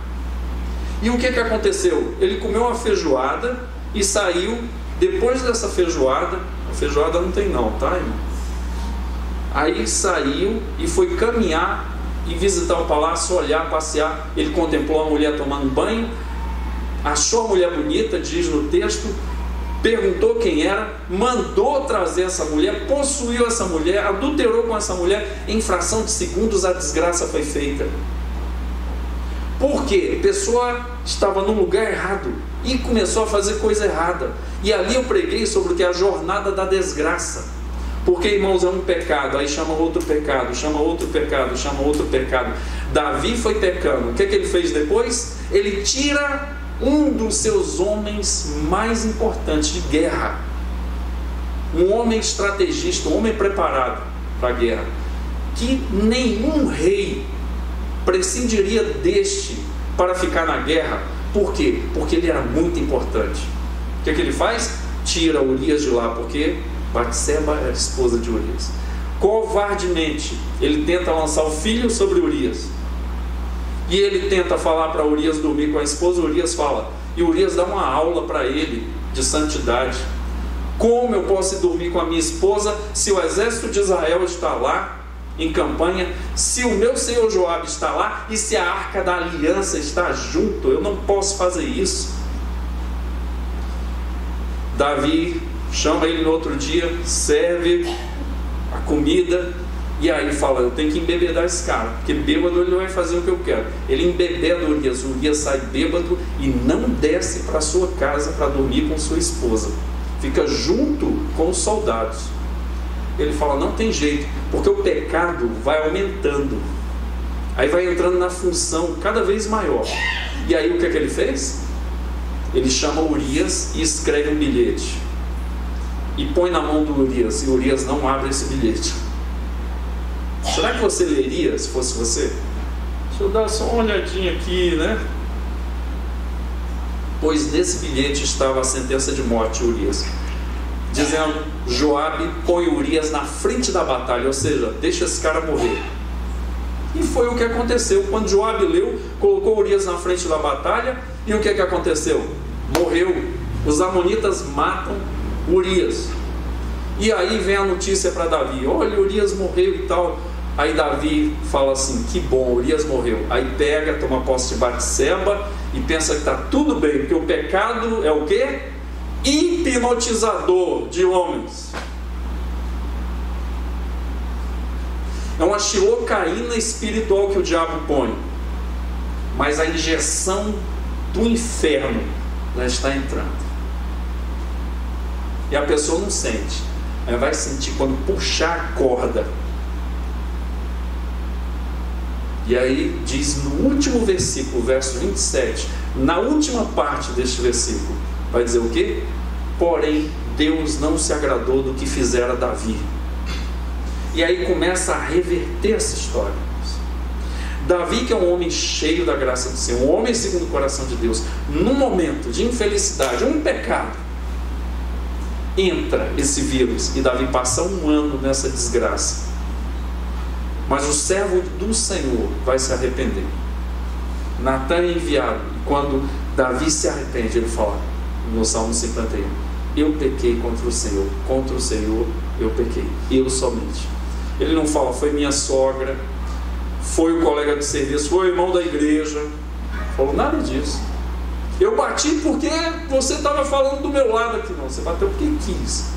E o que aconteceu? Ele comeu uma feijoada e saiu. Depois dessa feijoada, a feijoada não tem não, tá, irmão? Aí saiu e foi caminhar e visitar o palácio, olhar, passear. Ele contemplou a mulher tomando banho, achou a mulher bonita, diz no texto, perguntou quem era, mandou trazer essa mulher, possuiu essa mulher, adulterou com essa mulher. Em fração de segundos a desgraça foi feita. Por quê? A pessoa estava no lugar errado e começou a fazer coisa errada. E ali eu preguei sobre o que é a jornada da desgraça. Porque, irmãos, é um pecado, aí chama outro pecado, chama outro pecado, chama outro pecado. Davi foi pecando. O que ele fez depois? Ele tira um dos seus homens mais importantes de guerra, um homem estrategista, um homem preparado para a guerra, que nenhum rei prescindiria deste para ficar na guerra. Por quê? Porque ele era muito importante. O que ele faz? Tira Urias de lá, porque Batseba era esposa de Urias. Covardemente ele tenta lançar o filho sobre Urias. E ele tenta falar para Urias dormir com a esposa. Urias fala, e Urias dá uma aula para ele de santidade. Como eu posso ir dormir com a minha esposa se o exército de Israel está lá em campanha, se o meu senhor Joabe está lá e se a arca da aliança está junto? Eu não posso fazer isso. Davi chama ele no outro dia, serve a comida, e aí fala, eu tenho que embebedar esse cara, porque bêbado ele não vai fazer o que eu quero. Ele embebeda Urias, Urias sai bêbado e não desce para sua casa para dormir com sua esposa, fica junto com os soldados. Ele fala, não tem jeito, porque o pecado vai aumentando, aí vai entrando na função cada vez maior. E aí o que é que ele fez? Ele chama Urias e escreve um bilhete e põe na mão do Urias, e Urias não abre esse bilhete. Será que você leria se fosse você? Deixa eu dar só uma olhadinha aqui, né? Pois nesse bilhete estava a sentença de morte de Urias, dizendo, Joabe põe Urias na frente da batalha, ou seja, deixa esse cara morrer. E foi o que aconteceu. Quando Joabe leu, colocou Urias na frente da batalha, e o que aconteceu? Morreu. Os amonitas matam Urias. E aí vem a notícia para Davi, olha, Urias morreu e tal. Aí Davi fala assim, que bom, Urias morreu. Aí pega, toma posse de Batseba e pensa que está tudo bem, porque o pecado é o quê? Hipnotizador de homens. É uma xilocaína espiritual que o diabo põe, mas a injeção do inferno já está entrando, e a pessoa não sente, ela vai sentir quando puxar a corda. E aí diz no último versículo, verso 27, na última parte deste versículo, vai dizer o quê? Porém Deus não se agradou do que fizera Davi. E aí começa a reverter essa história. Davi, que é um homem cheio da graça do Senhor, um homem segundo o coração de Deus, num momento de infelicidade, um pecado, entra esse vírus, e Davi passa um ano nessa desgraça. Mas o servo do Senhor vai se arrepender. Natan é enviado, e quando Davi se arrepende, ele fala no Salmo 51, eu pequei contra o Senhor eu pequei, eu somente. Ele não fala, foi minha sogra, foi o colega de serviço, foi o irmão da igreja, falou nada disso. Eu bati porque você estava falando do meu lado aqui. Não, você bateu porque quis.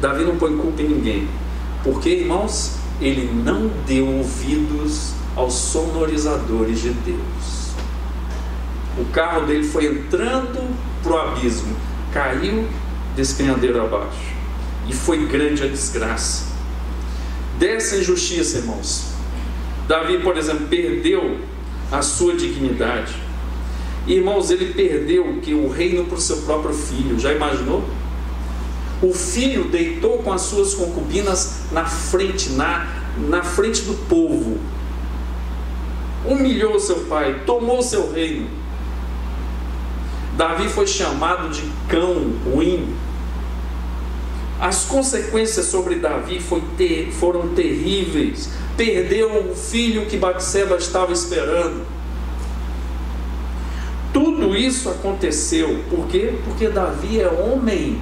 Davi não põe culpa em ninguém, porque, irmãos, ele não deu ouvidos aos sonorizadores de Deus. O carro dele foi entrando para o abismo, caiu despenhadeiro abaixo, e foi grande a desgraça dessa injustiça, irmãos. Davi, por exemplo, perdeu a sua dignidade. Irmãos, ele perdeu o reino para o seu próprio filho. Já imaginou? O filho deitou com as suas concubinas na frente, na frente do povo, humilhou seu pai, tomou seu reino. Davi foi chamado de cão ruim. As consequências sobre Davi foram terríveis. Perdeu o filho que Batseba estava esperando. Tudo isso aconteceu por quê? Porque Davi é homem,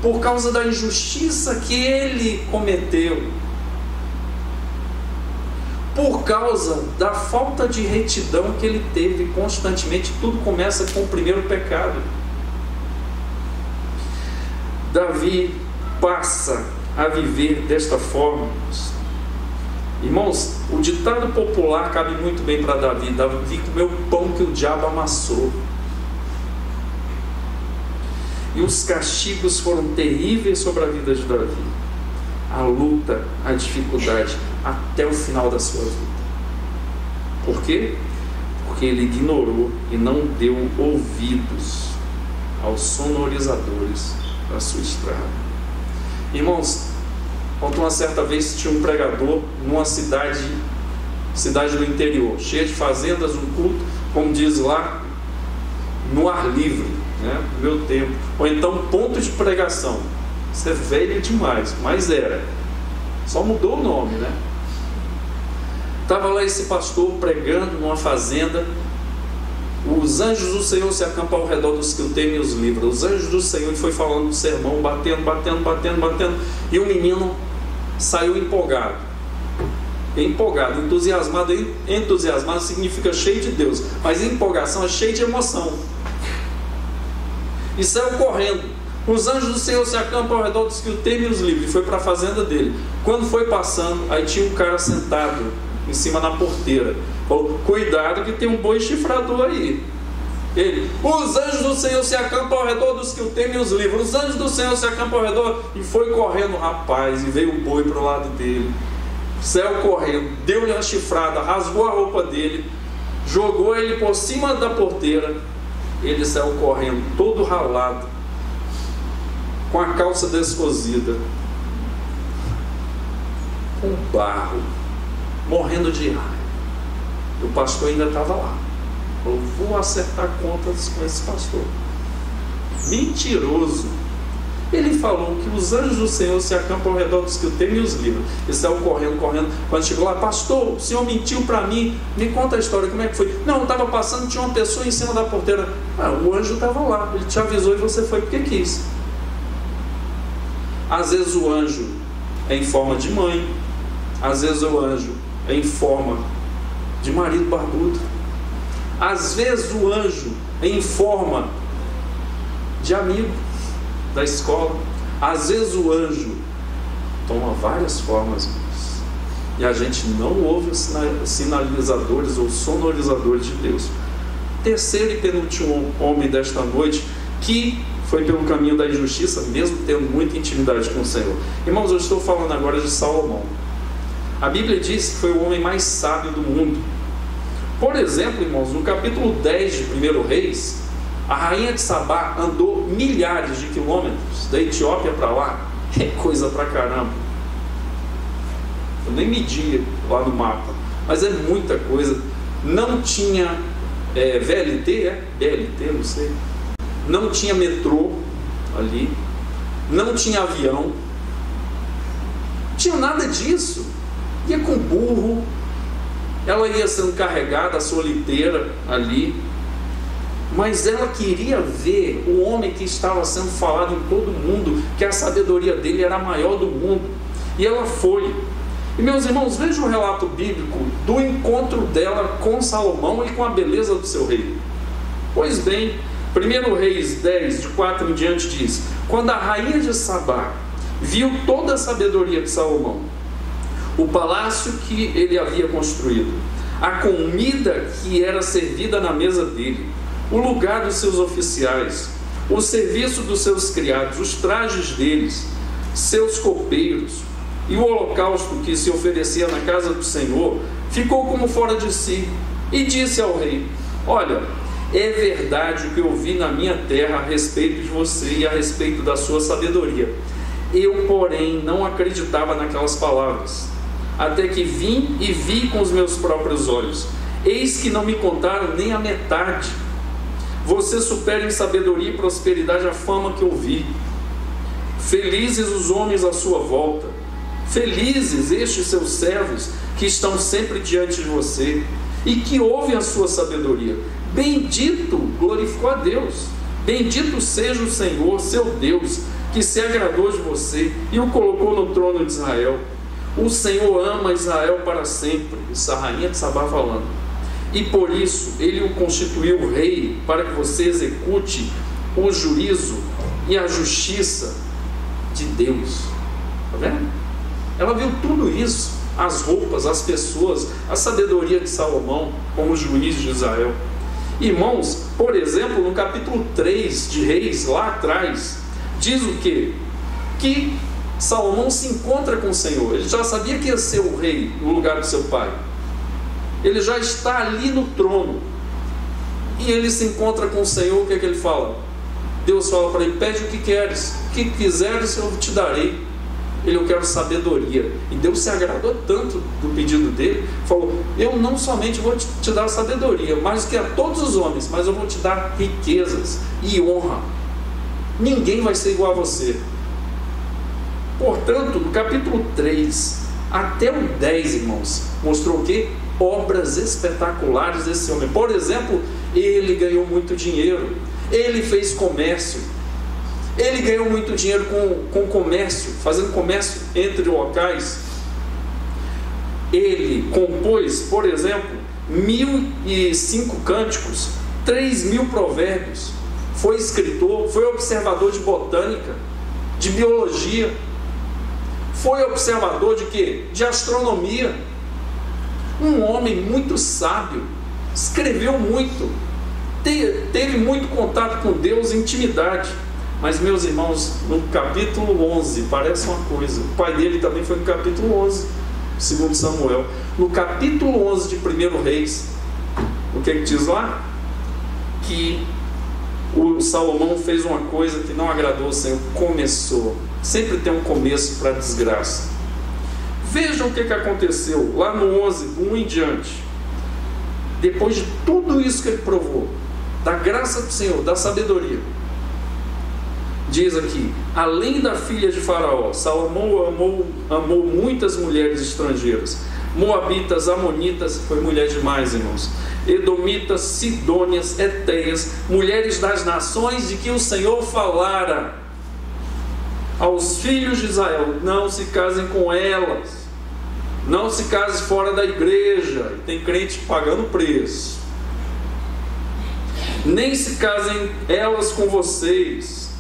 por causa da injustiça que ele cometeu, por causa da falta de retidão que ele teve constantemente. Tudo começa com o primeiro pecado. Davi passa a viver desta forma. Irmãos, o ditado popular cabe muito bem para Davi. Davi comeu pão que o diabo amassou. E os castigos foram terríveis sobre a vida de Davi. A luta, a dificuldade, até o final da sua vida. Por quê? Porque ele ignorou e não deu ouvidos aos sonorizadores da sua estrada. Irmãos, uma certa vez tinha um pregador numa cidade do interior, cheia de fazendas, um culto, como diz lá, no ar livre, né? No meu tempo, ou então ponto de pregação. Isso é velho demais, mas era, só mudou o nome, né? Estava lá esse pastor pregando numa fazenda. Os anjos do Senhor se acampam ao redor dos que o temem e os livram. Os anjos do Senhor, e foi falando do sermão, batendo. E o menino saiu empolgado, entusiasmado. Entusiasmado significa cheio de Deus, mas empolgação é cheio de emoção. E saiu correndo. Os anjos do Senhor se acampam ao redor dos que o temem e os livram. E foi para a fazenda dele. Quando foi passando, aí tinha um cara sentado em cima na porteira. Falou: cuidado que tem um boi chifrador aí. Ele: os anjos do Senhor se acampam ao redor dos que o temem e os livram. Os anjos do Senhor se acampam ao redor. E foi correndo o rapaz, e veio o boi para o lado dele. Saiu correndo, deu-lhe uma chifrada, rasgou a roupa dele, jogou ele por cima da porteira. Ele saiu correndo todo ralado, com a calça descosida, com barro, morrendo de raiva. O pastor ainda estava lá. Falou: vou acertar contas com esse pastor. Mentiroso. Ele falou que os anjos do Senhor se acampam ao redor dos que o temem e os livram. Ele saiu correndo. Quando chegou lá: pastor, o senhor mentiu para mim, me conta a história, como é que foi? Não, eu estava passando, tinha uma pessoa em cima da porteira. O anjo estava lá, ele te avisou e você foi porque quis. Às vezes o anjo é em forma de mãe, às vezes o anjo é em forma de marido barbudo, às vezes o anjo é em forma de amigo da escola, às vezes o anjo toma várias formas, e a gente não ouve os sinalizadores ou sonorizadores de Deus. Terceiro e penúltimo homem desta noite, que foi pelo caminho da injustiça, mesmo tendo muita intimidade com o Senhor. Irmãos, eu estou falando agora de Salomão. A Bíblia diz que foi o homem mais sábio do mundo. Por exemplo, irmãos, no capítulo 10 de 1 Reis, a rainha de Sabá andou milhares de quilômetros da Etiópia para lá. É coisa pra caramba. Eu nem medi lá no mapa, mas é muita coisa. Não tinha VLT, BLT, não sei. Não tinha metrô ali, não tinha avião, não tinha nada disso. Ia com burro, ela ia sendo carregada, a sua liteira ali, mas ela queria ver o homem que estava sendo falado em todo mundo, que a sabedoria dele era a maior do mundo, e ela foi. E meus irmãos, vejam o relato bíblico do encontro dela com Salomão e com a beleza do seu rei. Pois bem, 1 Reis 10, de 4 em diante diz: quando a rainha de Sabá viu toda a sabedoria de Salomão, o palácio que ele havia construído, a comida que era servida na mesa dele, o lugar dos seus oficiais, o serviço dos seus criados, os trajes deles, seus copeiros e o holocausto que se oferecia na casa do Senhor, ficou como fora de si, e disse ao rei: olha, é verdade o que eu vi na minha terra a respeito de você e a respeito da sua sabedoria. Eu, porém, não acreditava naquelas palavras, até que vim e vi com os meus próprios olhos. Eis que não me contaram nem a metade. Você supera em sabedoria e prosperidade a fama que eu vi. Felizes os homens à sua volta, felizes estes seus servos que estão sempre diante de você e que ouvem a sua sabedoria. Bendito, glorificou a Deus, bendito seja o Senhor, seu Deus, que se agradou de você e o colocou no trono de Israel. O Senhor ama Israel para sempre. Isso a rainha de Sabá falando. E por isso ele o constituiu rei, para que você execute o juízo e a justiça de Deus. Está vendo? Ela viu tudo isso, as roupas, as pessoas, a sabedoria de Salomão como juiz de Israel. Irmãos, por exemplo, no capítulo 3 de Reis, lá atrás, diz o quê? Que Salomão se encontra com o Senhor. Ele já sabia que ia ser o rei no lugar do seu pai. Ele já está ali no trono. E ele se encontra com o Senhor. O que é que ele fala? Deus fala para ele: pede o que queres, o que quiseres eu te darei. Ele: eu quero sabedoria. E Deus se agradou tanto do pedido dele, falou: eu não somente vou te dar sabedoria, mais que a todos os homens, mas eu vou te dar riquezas e honra. Ninguém vai ser igual a você. Portanto, no capítulo 3 Até o 10, irmãos, mostrou o quê? Obras espetaculares desse homem. Por exemplo, ele ganhou muito dinheiro, ele fez comércio, ele ganhou muito dinheiro com comércio, fazendo comércio entre locais. Ele compôs, por exemplo, 1005 cânticos, 3000 provérbios, foi escritor, foi observador de botânica, de biologia, foi observador de quê? De astronomia. Um homem muito sábio, escreveu muito, teve muito contato com Deus, intimidade. Mas, meus irmãos, no capítulo 11, parece uma coisa, o pai dele também foi no capítulo 11, segundo Samuel. No capítulo 11 de 1 Reis, o que diz lá? Que o Salomão fez uma coisa que não agradou ao Senhor. Começou. Sempre tem um começo para a desgraça. Vejam o que aconteceu lá no 11, do 1 em diante. Depois de tudo isso que ele provou, da graça do Senhor, da sabedoria, diz aqui: além da filha de Faraó, Salomão amou muitas mulheres estrangeiras, moabitas, amonitas, foi mulher demais, irmãos, edomitas, sidônias, etéias, mulheres das nações de que o Senhor falara aos filhos de Israel: não se casem com elas, não se casem fora da igreja. E tem crente pagando preço. Nem se casem elas com vocês.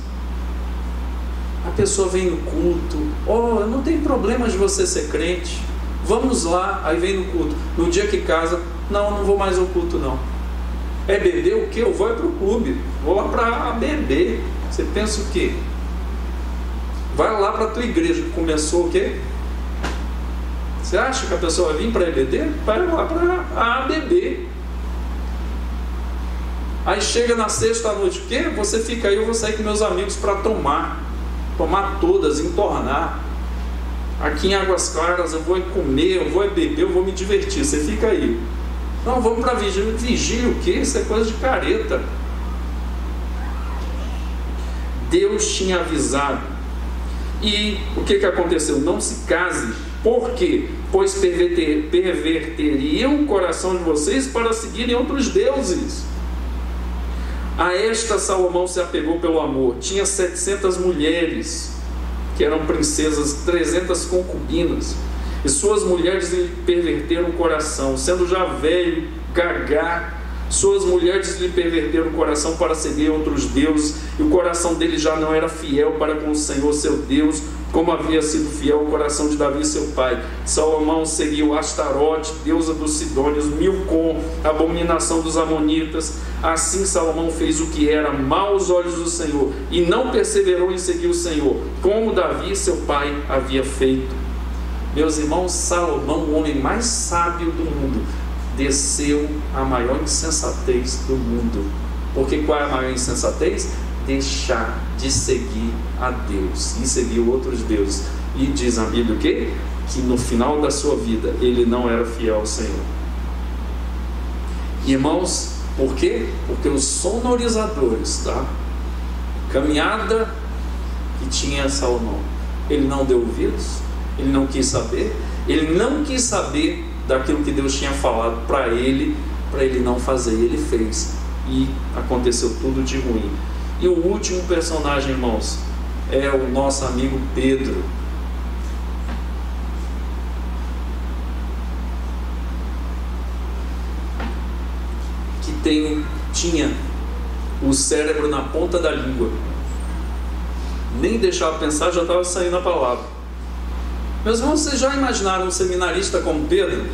A pessoa vem no culto: oh, não tem problema de você ser crente, vamos lá. Aí vem no culto, no dia que casa: não vou mais ao culto não. É beber o quê? Eu vou para o clube, vou lá para beber. Você pensa o quê? Vai lá para a tua igreja, que começou o quê? Você acha que a pessoa vai vir para EBD? Vai lá para beber. Aí chega na sexta-noite: o quê? Você fica aí, eu vou sair com meus amigos para tomar todas, entornar. Aqui em Águas Claras eu vou comer, eu vou beber, eu vou me divertir. Você fica aí. Não, vamos para vigília. Vigília o quê? Isso é coisa de careta. Deus tinha avisado. E o que aconteceu? Não se case. Por quê? Pois perverteriam o coração de vocês para seguirem outros deuses. A esta Salomão se apegou pelo amor. Tinha 700 mulheres, que eram princesas, 300 concubinas. E suas mulheres lhe perverteram o coração. Sendo já velho, gagá, suas mulheres lhe perverteram o coração para seguir outros deuses. E o coração dele já não era fiel para com o Senhor seu Deus, como havia sido fiel o coração de Davi seu pai. Salomão seguiu Astarote, deusa dos Sidônios, Milcom, abominação dos Amonitas. Assim Salomão fez o que era mal aos olhos do Senhor, e não perseverou em seguir o Senhor, como Davi seu pai havia feito. Meus irmãos, Salomão, o homem mais sábio do mundo, desceu a maior insensatez do mundo. Porque qual é a maior insensatez? Deixar de seguir a Deus e seguir outros deuses. E diz a Bíblia o quê? Que no final da sua vida ele não era fiel ao Senhor. Irmãos, por quê? Porque os sonorizadores, tá? Caminhada que tinha Salomão, ele não deu ouvidos, ele não quis saber, daquilo que Deus tinha falado para ele não fazer. Ele fez, e aconteceu tudo de ruim. E o último personagem, irmãos, é o nosso amigo Pedro. Que tinha o cérebro na ponta da língua, nem deixava pensar, já estava saindo a palavra. Meus irmãos, vocês já imaginaram um seminarista como Pedro?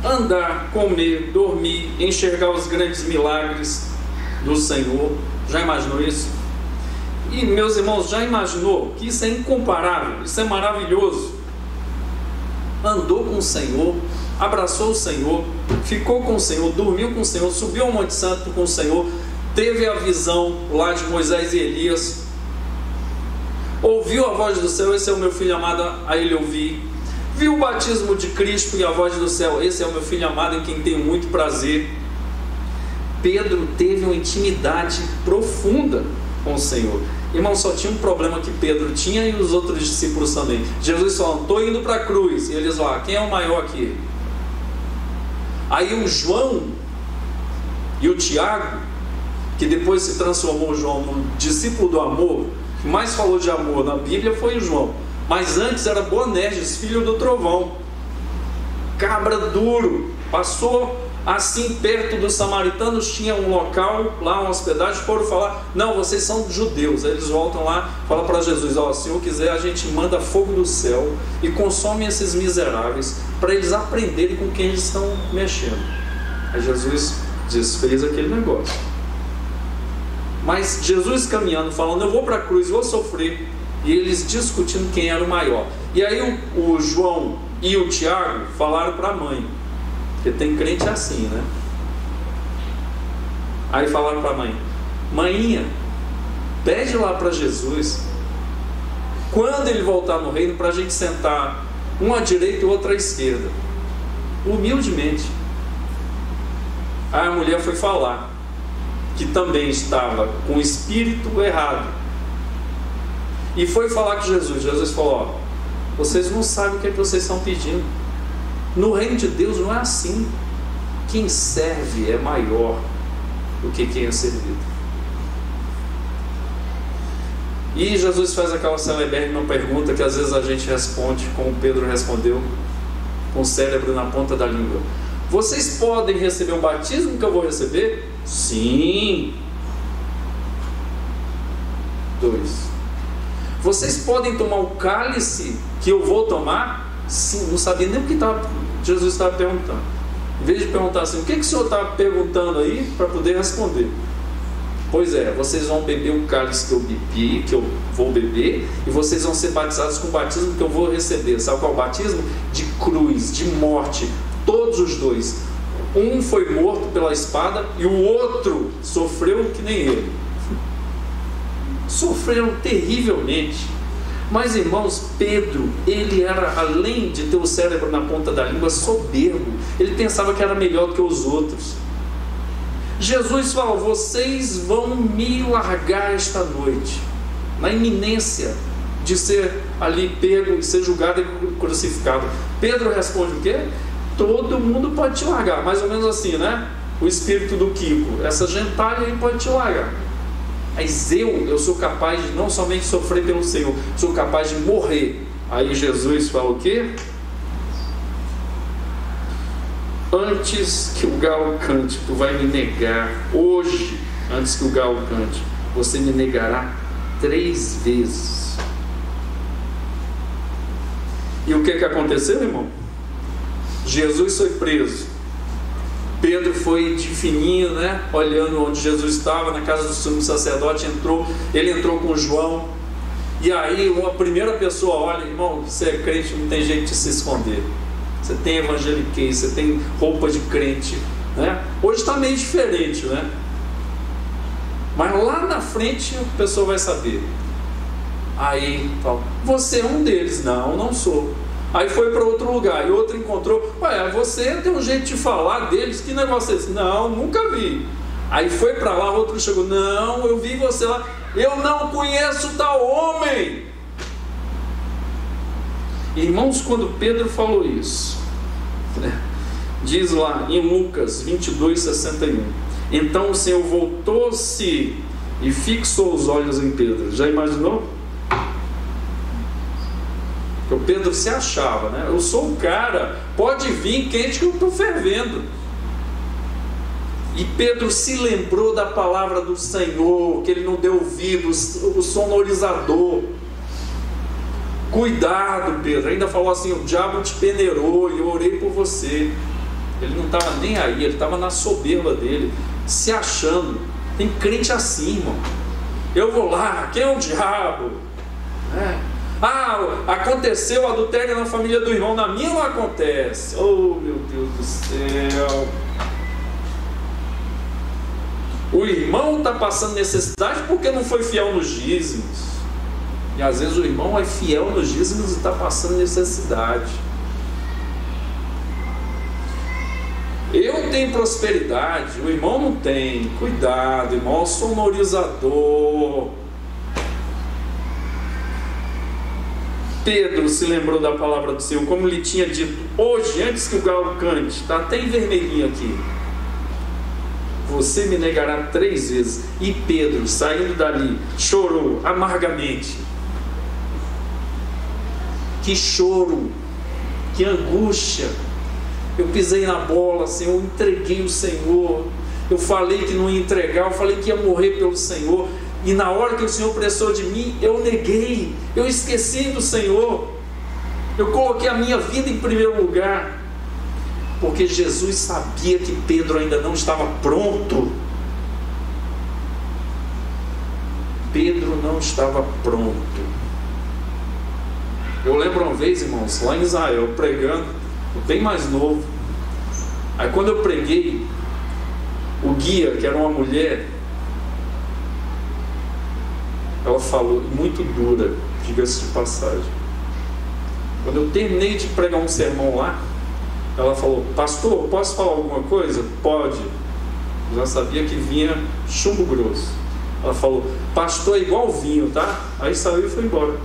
Andar, comer, dormir, enxergar os grandes milagres do Senhor. Já imaginou isso? E, meus irmãos, já imaginou que isso é incomparável, isso é maravilhoso? Andou com o Senhor, abraçou o Senhor, ficou com o Senhor, dormiu com o Senhor, subiu ao Monte Santo com o Senhor, teve a visão lá de Moisés e Elias, ouviu a voz do céu: esse é o meu filho amado, a ele ouvi. Viu o batismo de Cristo e a voz do céu: esse é o meu filho amado, em quem tenho muito prazer. Pedro teve uma intimidade profunda com o Senhor. Irmão, só tinha um problema que Pedro tinha e os outros discípulos também. Jesus falou: estou indo para a cruz. E eles lá: quem é o maior aqui? Aí o João e o Tiago, que depois se transformou o João no discípulo do amor, que mais falou de amor na Bíblia foi o João. Mas antes era Boanerges, filho do trovão, cabra duro. Passou assim perto dos samaritanos, tinha um local lá, uma hospedagem. Foram falar: não, vocês são judeus. Aí eles voltam lá, falam para Jesus: ó, se o Senhor quiser, a gente manda fogo do céu e consome esses miseráveis, para eles aprenderem com quem eles estão mexendo. Aí Jesus desfez aquele negócio. Mas Jesus caminhando, falando: eu vou para a cruz, vou sofrer. E eles discutindo quem era o maior. E aí o João e o Tiago falaram para a mãe, porque tem crente assim, né? Aí falaram para a mãe: mainha, pede lá para Jesus, quando ele voltar no reino, para a gente sentar um à direita e o outro à esquerda, humildemente. Aí a mulher foi falar que também estava com o espírito errado, e foi falar com Jesus. Jesus falou: ó, vocês não sabem o que é que vocês estão pedindo. No reino de Deus não é assim. Quem serve é maior do que quem é servido. E Jesus faz aquela celebérrima pergunta que às vezes a gente responde como Pedro respondeu, com o cérebro na ponta da língua: vocês podem receber o batismo que eu vou receber? Sim. 2. Vocês podem tomar o cálice que eu vou tomar? Sim. Não sabia nem o que Jesus estava perguntando. Em vez de perguntar assim: o que o Senhor está perguntando aí, para poder responder? Pois é, vocês vão beber o cálice que eu bebi, que eu vou beber, e vocês vão ser batizados com o batismo que eu vou receber. Sabe qual é o batismo? De cruz, de morte. Todos os dois. Um foi morto pela espada e o outro sofreu que nem ele. Sofreram terrivelmente. Mas, irmãos, Pedro, ele era, além de ter o cérebro na ponta da língua, soberbo. Ele pensava que era melhor do que os outros. Jesus falou: vocês vão me largar esta noite, na iminência de ser ali pego e ser julgado e crucificado. Pedro responde o quê? Todo mundo pode te largar. Mais ou menos assim, né? O espírito do Kiko: essa gentalha aí pode te largar. Mas eu sou capaz de não somente sofrer pelo Senhor, sou capaz de morrer. Aí Jesus fala o quê? Antes que o galo cante, tu vai me negar. Hoje, antes que o galo cante, você me negará 3 vezes. E o que aconteceu, irmão? Jesus foi preso. Pedro foi de fininho, né? Olhando onde Jesus estava, na casa do sumo sacerdote. Ele entrou com João. E aí uma primeira pessoa olha: irmão, você é crente, não tem jeito de se esconder. Você tem evangeliquez, você tem roupa de crente, né? Hoje está meio diferente, né? Mas lá na frente a pessoa vai saber. Aí fala: você é um deles. Não, não sou. Aí foi para outro lugar e outro encontrou: ué, você tem um jeito de falar deles, que negócio é esse? Não, nunca vi. Aí foi para lá, outro chegou: não, eu vi você lá, eu não conheço tal homem. Irmãos, quando Pedro falou isso, diz lá em Lucas 22:61, então o Senhor voltou-se e fixou os olhos em Pedro. Já imaginou? Porque o Pedro se achava, né? Eu sou o cara, pode vir quente que eu estou fervendo. E Pedro se lembrou da palavra do Senhor, que ele não deu ouvido, o sonorizador. Cuidado, Pedro. Ainda falou assim: o diabo te peneirou e eu orei por você. Ele não estava nem aí, ele estava na soberba dele, se achando. Tem crente assim, irmão: eu vou lá, quem é o diabo? Aconteceu o adultério na família do irmão, na minha não acontece. Oh, meu Deus do céu. O irmão está passando necessidade porque não foi fiel nos dízimos. E às vezes o irmão é fiel nos dízimos e está passando necessidade. Eu tenho prosperidade, o irmão não tem. Cuidado, irmão, sonorizador. Pedro se lembrou da palavra do Senhor, como lhe tinha dito hoje, antes que o galo cante. Está até em vermelhinho aqui: você me negará 3 vezes. E Pedro, saindo dali, chorou amargamente. Que choro, que angústia. Eu pisei na bola, Senhor, eu entreguei o Senhor. Eu falei que não ia entregar, eu falei que ia morrer pelo Senhor. E na hora que o Senhor precisou de mim, eu neguei, eu esqueci do Senhor. Eu coloquei a minha vida em primeiro lugar. Porque Jesus sabia que Pedro ainda não estava pronto. Pedro não estava pronto. Eu lembro uma vez, irmãos, lá em Israel, pregando, bem mais novo. Aí quando eu preguei, o guia, que era uma mulher, ela falou, muito dura, diga-se de passagem. Quando eu terminei de pregar um sermão lá, ela falou: pastor, posso falar alguma coisa? Pode. Eu já sabia que vinha chumbo grosso. Ela falou: pastor é igual vinho, tá? Aí saiu e foi embora. Eu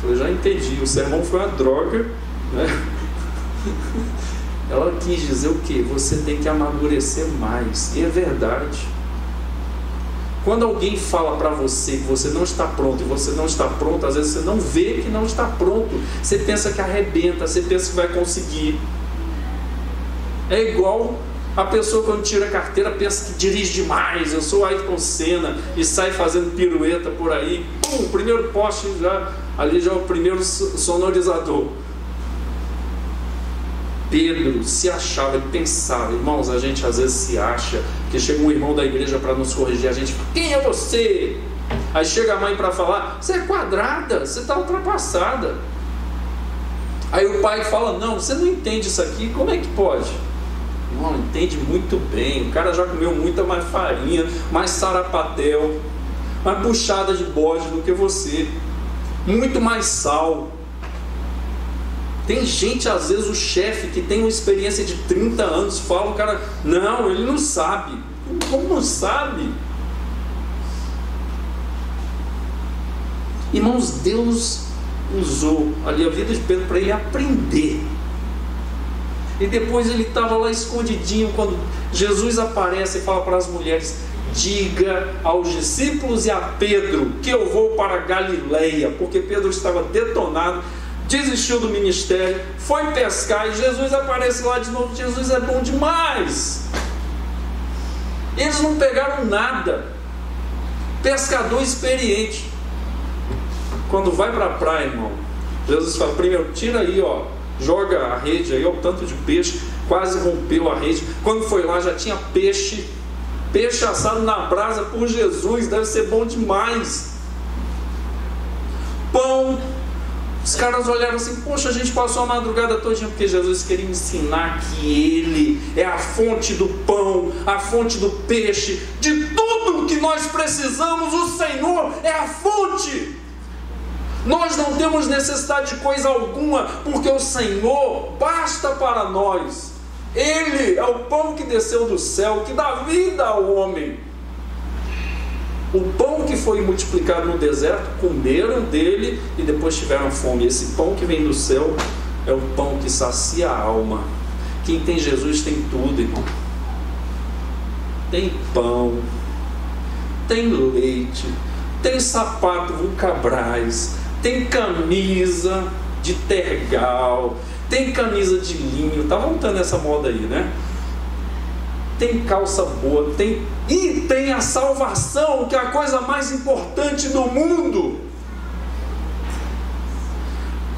falei: já entendi, o sermão foi uma droga, né? Ela quis dizer o quê? Você tem que amadurecer mais. E é verdade. Quando alguém fala para você que você não está pronto e você não está pronto, às vezes você não vê que não está pronto. Você pensa que arrebenta, você pensa que vai conseguir. É igual a pessoa quando tira a carteira, pensa que dirige demais. Eu sou Ayrton Senna e sai fazendo pirueta por aí. Pum, primeiro poste, ali já é o primeiro sonorizador. Pedro se achava e pensava, irmãos, a gente às vezes se acha, que chega um irmão da igreja para nos corrigir, a gente fala: quem é você? Aí chega a mãe para falar: você é quadrada, você está ultrapassada. Aí o pai fala: não, você não entende isso aqui, como é que pode? Não, entende muito bem, o cara já comeu muita mais farinha, mais sarapatel, mais buchada de bode do que você, muito mais sal. Tem gente, às vezes o chefe que tem uma experiência de 30 anos fala, o cara: não, ele não sabe. Como não sabe? Irmãos, Deus usou ali a vida de Pedro para ele aprender. E depois ele estava lá escondidinho, quando Jesus aparece e fala para as mulheres: diga aos discípulos e a Pedro que eu vou para Galileia. Porque Pedro estava detonado, desistiu do ministério, foi pescar, e Jesus aparece lá de novo. Jesus é bom demais. Eles não pegaram nada. Pescador experiente. Quando vai para a praia, irmão, Jesus fala: primeiro, tira aí, ó, joga a rede aí, ó, o tanto de peixe, quase rompeu a rede. Quando foi lá já tinha peixe assado na brasa por Jesus, deve ser bom demais. Pão. Os caras olharam assim: poxa, a gente passou a madrugada todinha, porque Jesus queria ensinar que Ele é a fonte do pão, a fonte do peixe, de tudo que nós precisamos. O Senhor é a fonte. Nós não temos necessidade de coisa alguma, porque o Senhor basta para nós. Ele é o pão que desceu do céu, que dá vida ao homem. O pão que foi multiplicado no deserto, comeram dele e depois tiveram fome. Esse pão que vem do céu é o pão que sacia a alma. Quem tem Jesus tem tudo, irmão. Tem pão, tem leite, tem sapato Vulcabras, tem camisa de tergal, tem camisa de linho. Tá voltando essa moda aí, né? Tem calça boa, e tem a salvação, que é a coisa mais importante do mundo.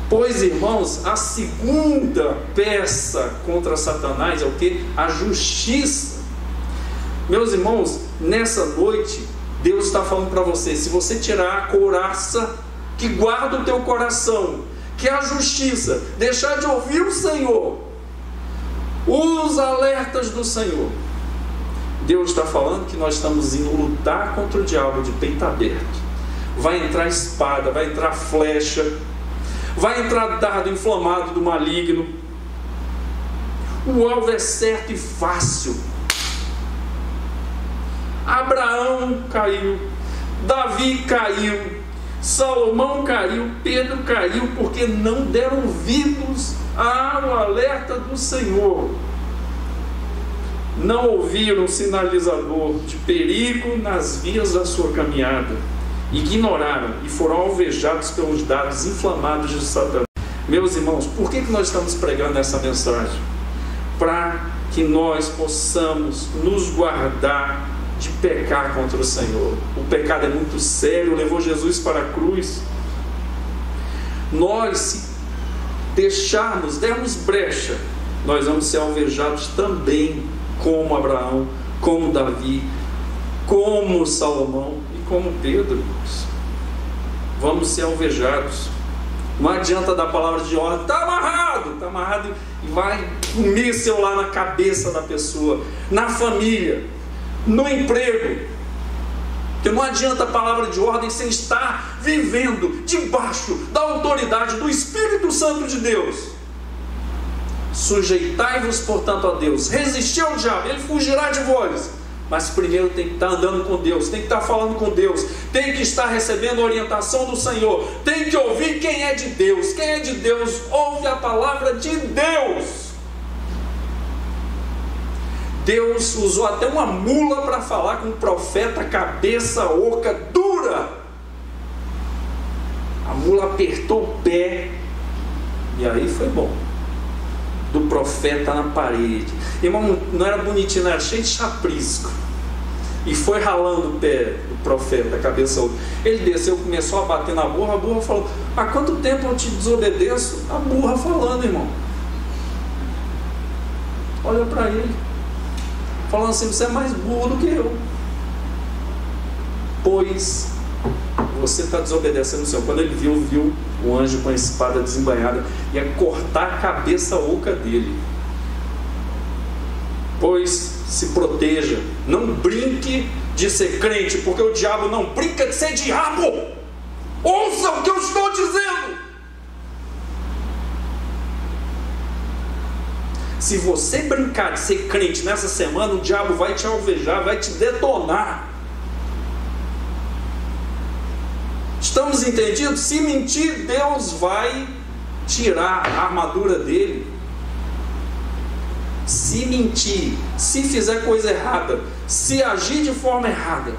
Pois, irmãos, a segunda peça contra Satanás é o que? A justiça. Meus irmãos, nessa noite, Deus está falando para você: se você tirar a couraça que guarda o teu coração, que é a justiça, deixar de ouvir o Senhor, os alertas do Senhor, Deus está falando que nós estamos indo lutar contra o diabo de peito aberto. Vai entrar espada, vai entrar flecha, vai entrar dardo inflamado do maligno. O alvo é certo e fácil. Abraão caiu, Davi caiu, Salomão caiu, Pedro caiu, porque não deram ouvidos ao alerta do Senhor. Não ouviram o sinalizador de perigo nas vias da sua caminhada. Ignoraram e foram alvejados pelos dardos inflamados de Satanás. Meus irmãos, por que nós estamos pregando essa mensagem? Para que nós possamos nos guardar de pecar contra o Senhor. O pecado é muito sério, levou Jesus para a cruz. Nós, se deixarmos, dermos brecha, nós vamos ser alvejados também, como Abraão, como Davi, como Salomão e como Pedro. Vamos ser alvejados. Não adianta dar palavra de ordem, está amarrado, e vai um míssil lá na cabeça da pessoa, na família, no emprego. Porque não adianta a palavra de ordem sem estar vivendo debaixo da autoridade do Espírito Santo de Deus. Sujeitai-vos, portanto, a Deus. Resistir ao diabo, ele fugirá de vós. Mas primeiro tem que estar andando com Deus, tem que estar falando com Deus, tem que estar recebendo a orientação do Senhor, tem que ouvir quem é de Deus. Quem é de Deus ouve a palavra de Deus. Deus usou até uma mula para falar com o profeta, cabeça oca, dura. A mula apertou o pé e aí foi bom. Do profeta na parede. Irmão, não era bonitinho, não, era cheio de chaprisco. E foi ralando o pé do profeta, a cabeça oca. Ele desceu, começou a bater na burra. A burra falou: há quanto tempo eu te desobedeço? A burra falando, irmão. Olha para ele, falando assim: você é mais burro do que eu, pois você está desobedecendo o Senhor. Quando ele viu o anjo com a espada desembainhada, ia cortar a cabeça oca dele. Pois se proteja, não brinque de ser crente, porque o diabo não brinca de ser diabo. Ouça o que eu estou dizendo. Se você brincar de ser crente nessa semana, o diabo vai te alvejar, vai te detonar. Estamos entendidos? Se mentir, Deus vai tirar a armadura dele. Se mentir, se fizer coisa errada, se agir de forma errada,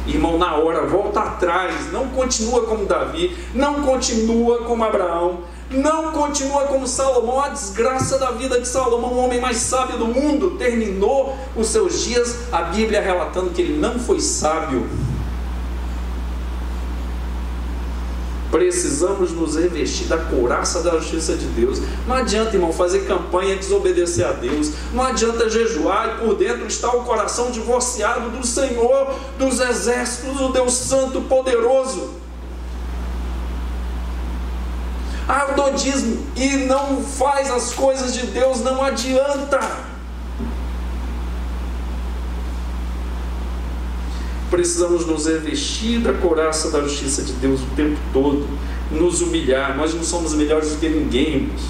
irmão, na hora volta atrás. Não continua como Davi, não continua como Abraão, não continua como Salomão. A desgraça da vida de Salomão, o homem mais sábio do mundo, terminou os seus dias, a Bíblia relatando que ele não foi sábio. Precisamos nos revestir da couraça da justiça de Deus. Não adianta, irmão, fazer campanha e desobedecer a Deus. Não adianta jejuar e por dentro está o coração divorciado do Senhor dos exércitos, o Deus Santo poderoso. Ah, eu dou dízimo e não faz as coisas de Deus, não adianta. Precisamos nos revestir da couraça da justiça de Deus o tempo todo, nos humilhar. Nós não somos melhores do que ninguém, irmãos.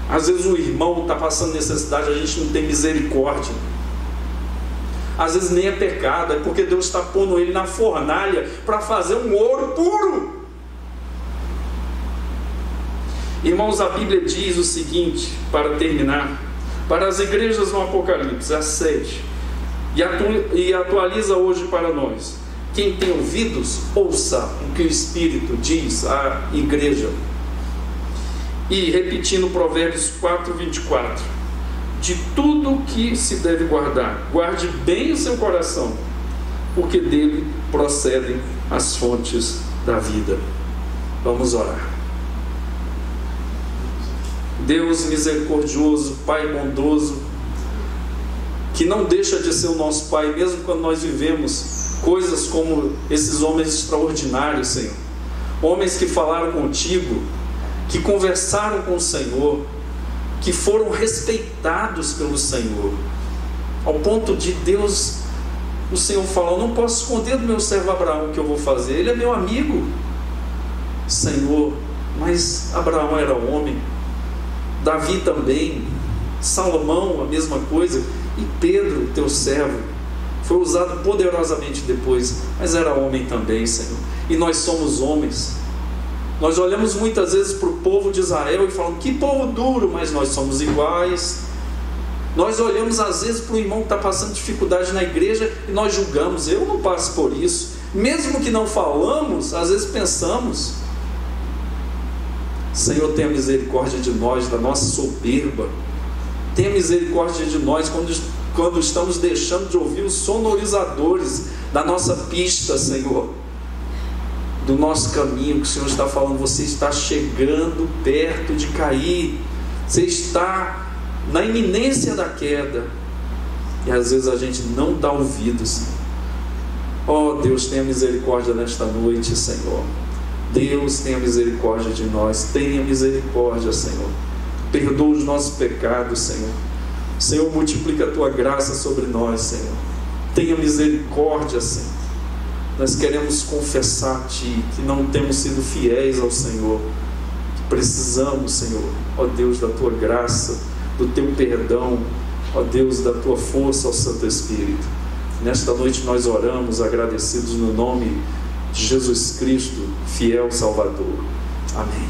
Às vezes o irmão está passando necessidade, a gente não tem misericórdia. Às vezes nem é pecado, é porque Deus está pondo ele na fornalha para fazer um ouro puro. Irmãos, a Bíblia diz o seguinte, para terminar, para as igrejas no Apocalipse, a 7, e atualiza hoje para nós: quem tem ouvidos, ouça o que o Espírito diz à igreja. E repetindo Provérbios 4:24, de tudo que se deve guardar, guarde bem o seu coração, porque dele procedem as fontes da vida. Vamos orar. Deus misericordioso, Pai bondoso, que não deixa de ser o nosso Pai, mesmo quando nós vivemos coisas como esses homens extraordinários, Senhor. Homens que falaram contigo, que conversaram com o Senhor, que foram respeitados pelo Senhor, ao ponto de Deus, o Senhor falou: não posso esconder do meu servo Abraão o que eu vou fazer, ele é meu amigo. Senhor, mas Abraão era homem, Davi também, Salomão a mesma coisa, e Pedro, teu servo, foi usado poderosamente depois, mas era homem também, Senhor. e nós somos homens. Nós olhamos muitas vezes para o povo de Israel e falamos: que povo duro, mas nós somos iguais. Nós olhamos às vezes para o irmão que está passando dificuldade na igreja e nós julgamos: eu não passo por isso. Mesmo que não falamos, às vezes pensamos. Senhor, tenha misericórdia de nós, da nossa soberba. Tenha misericórdia de nós quando estamos deixando de ouvir os sonorizadores da nossa pista, Senhor, do nosso caminho, que o Senhor está falando: você está chegando perto de cair, você está na iminência da queda. E às vezes a gente não dá ouvidos. Oh Deus, tenha misericórdia nesta noite, Senhor. Deus, tenha misericórdia de nós. Tenha misericórdia, Senhor. Perdoa os nossos pecados, Senhor. Senhor, multiplica a Tua graça sobre nós, Senhor. Tenha misericórdia, Senhor. Nós queremos confessar a Ti que não temos sido fiéis ao Senhor, que precisamos, Senhor, ó Deus, da Tua graça, do Teu perdão, ó Deus, da Tua força, ó Santo Espírito. Nesta noite nós oramos agradecidos no nome de Jesus Cristo, fiel Salvador. Amém.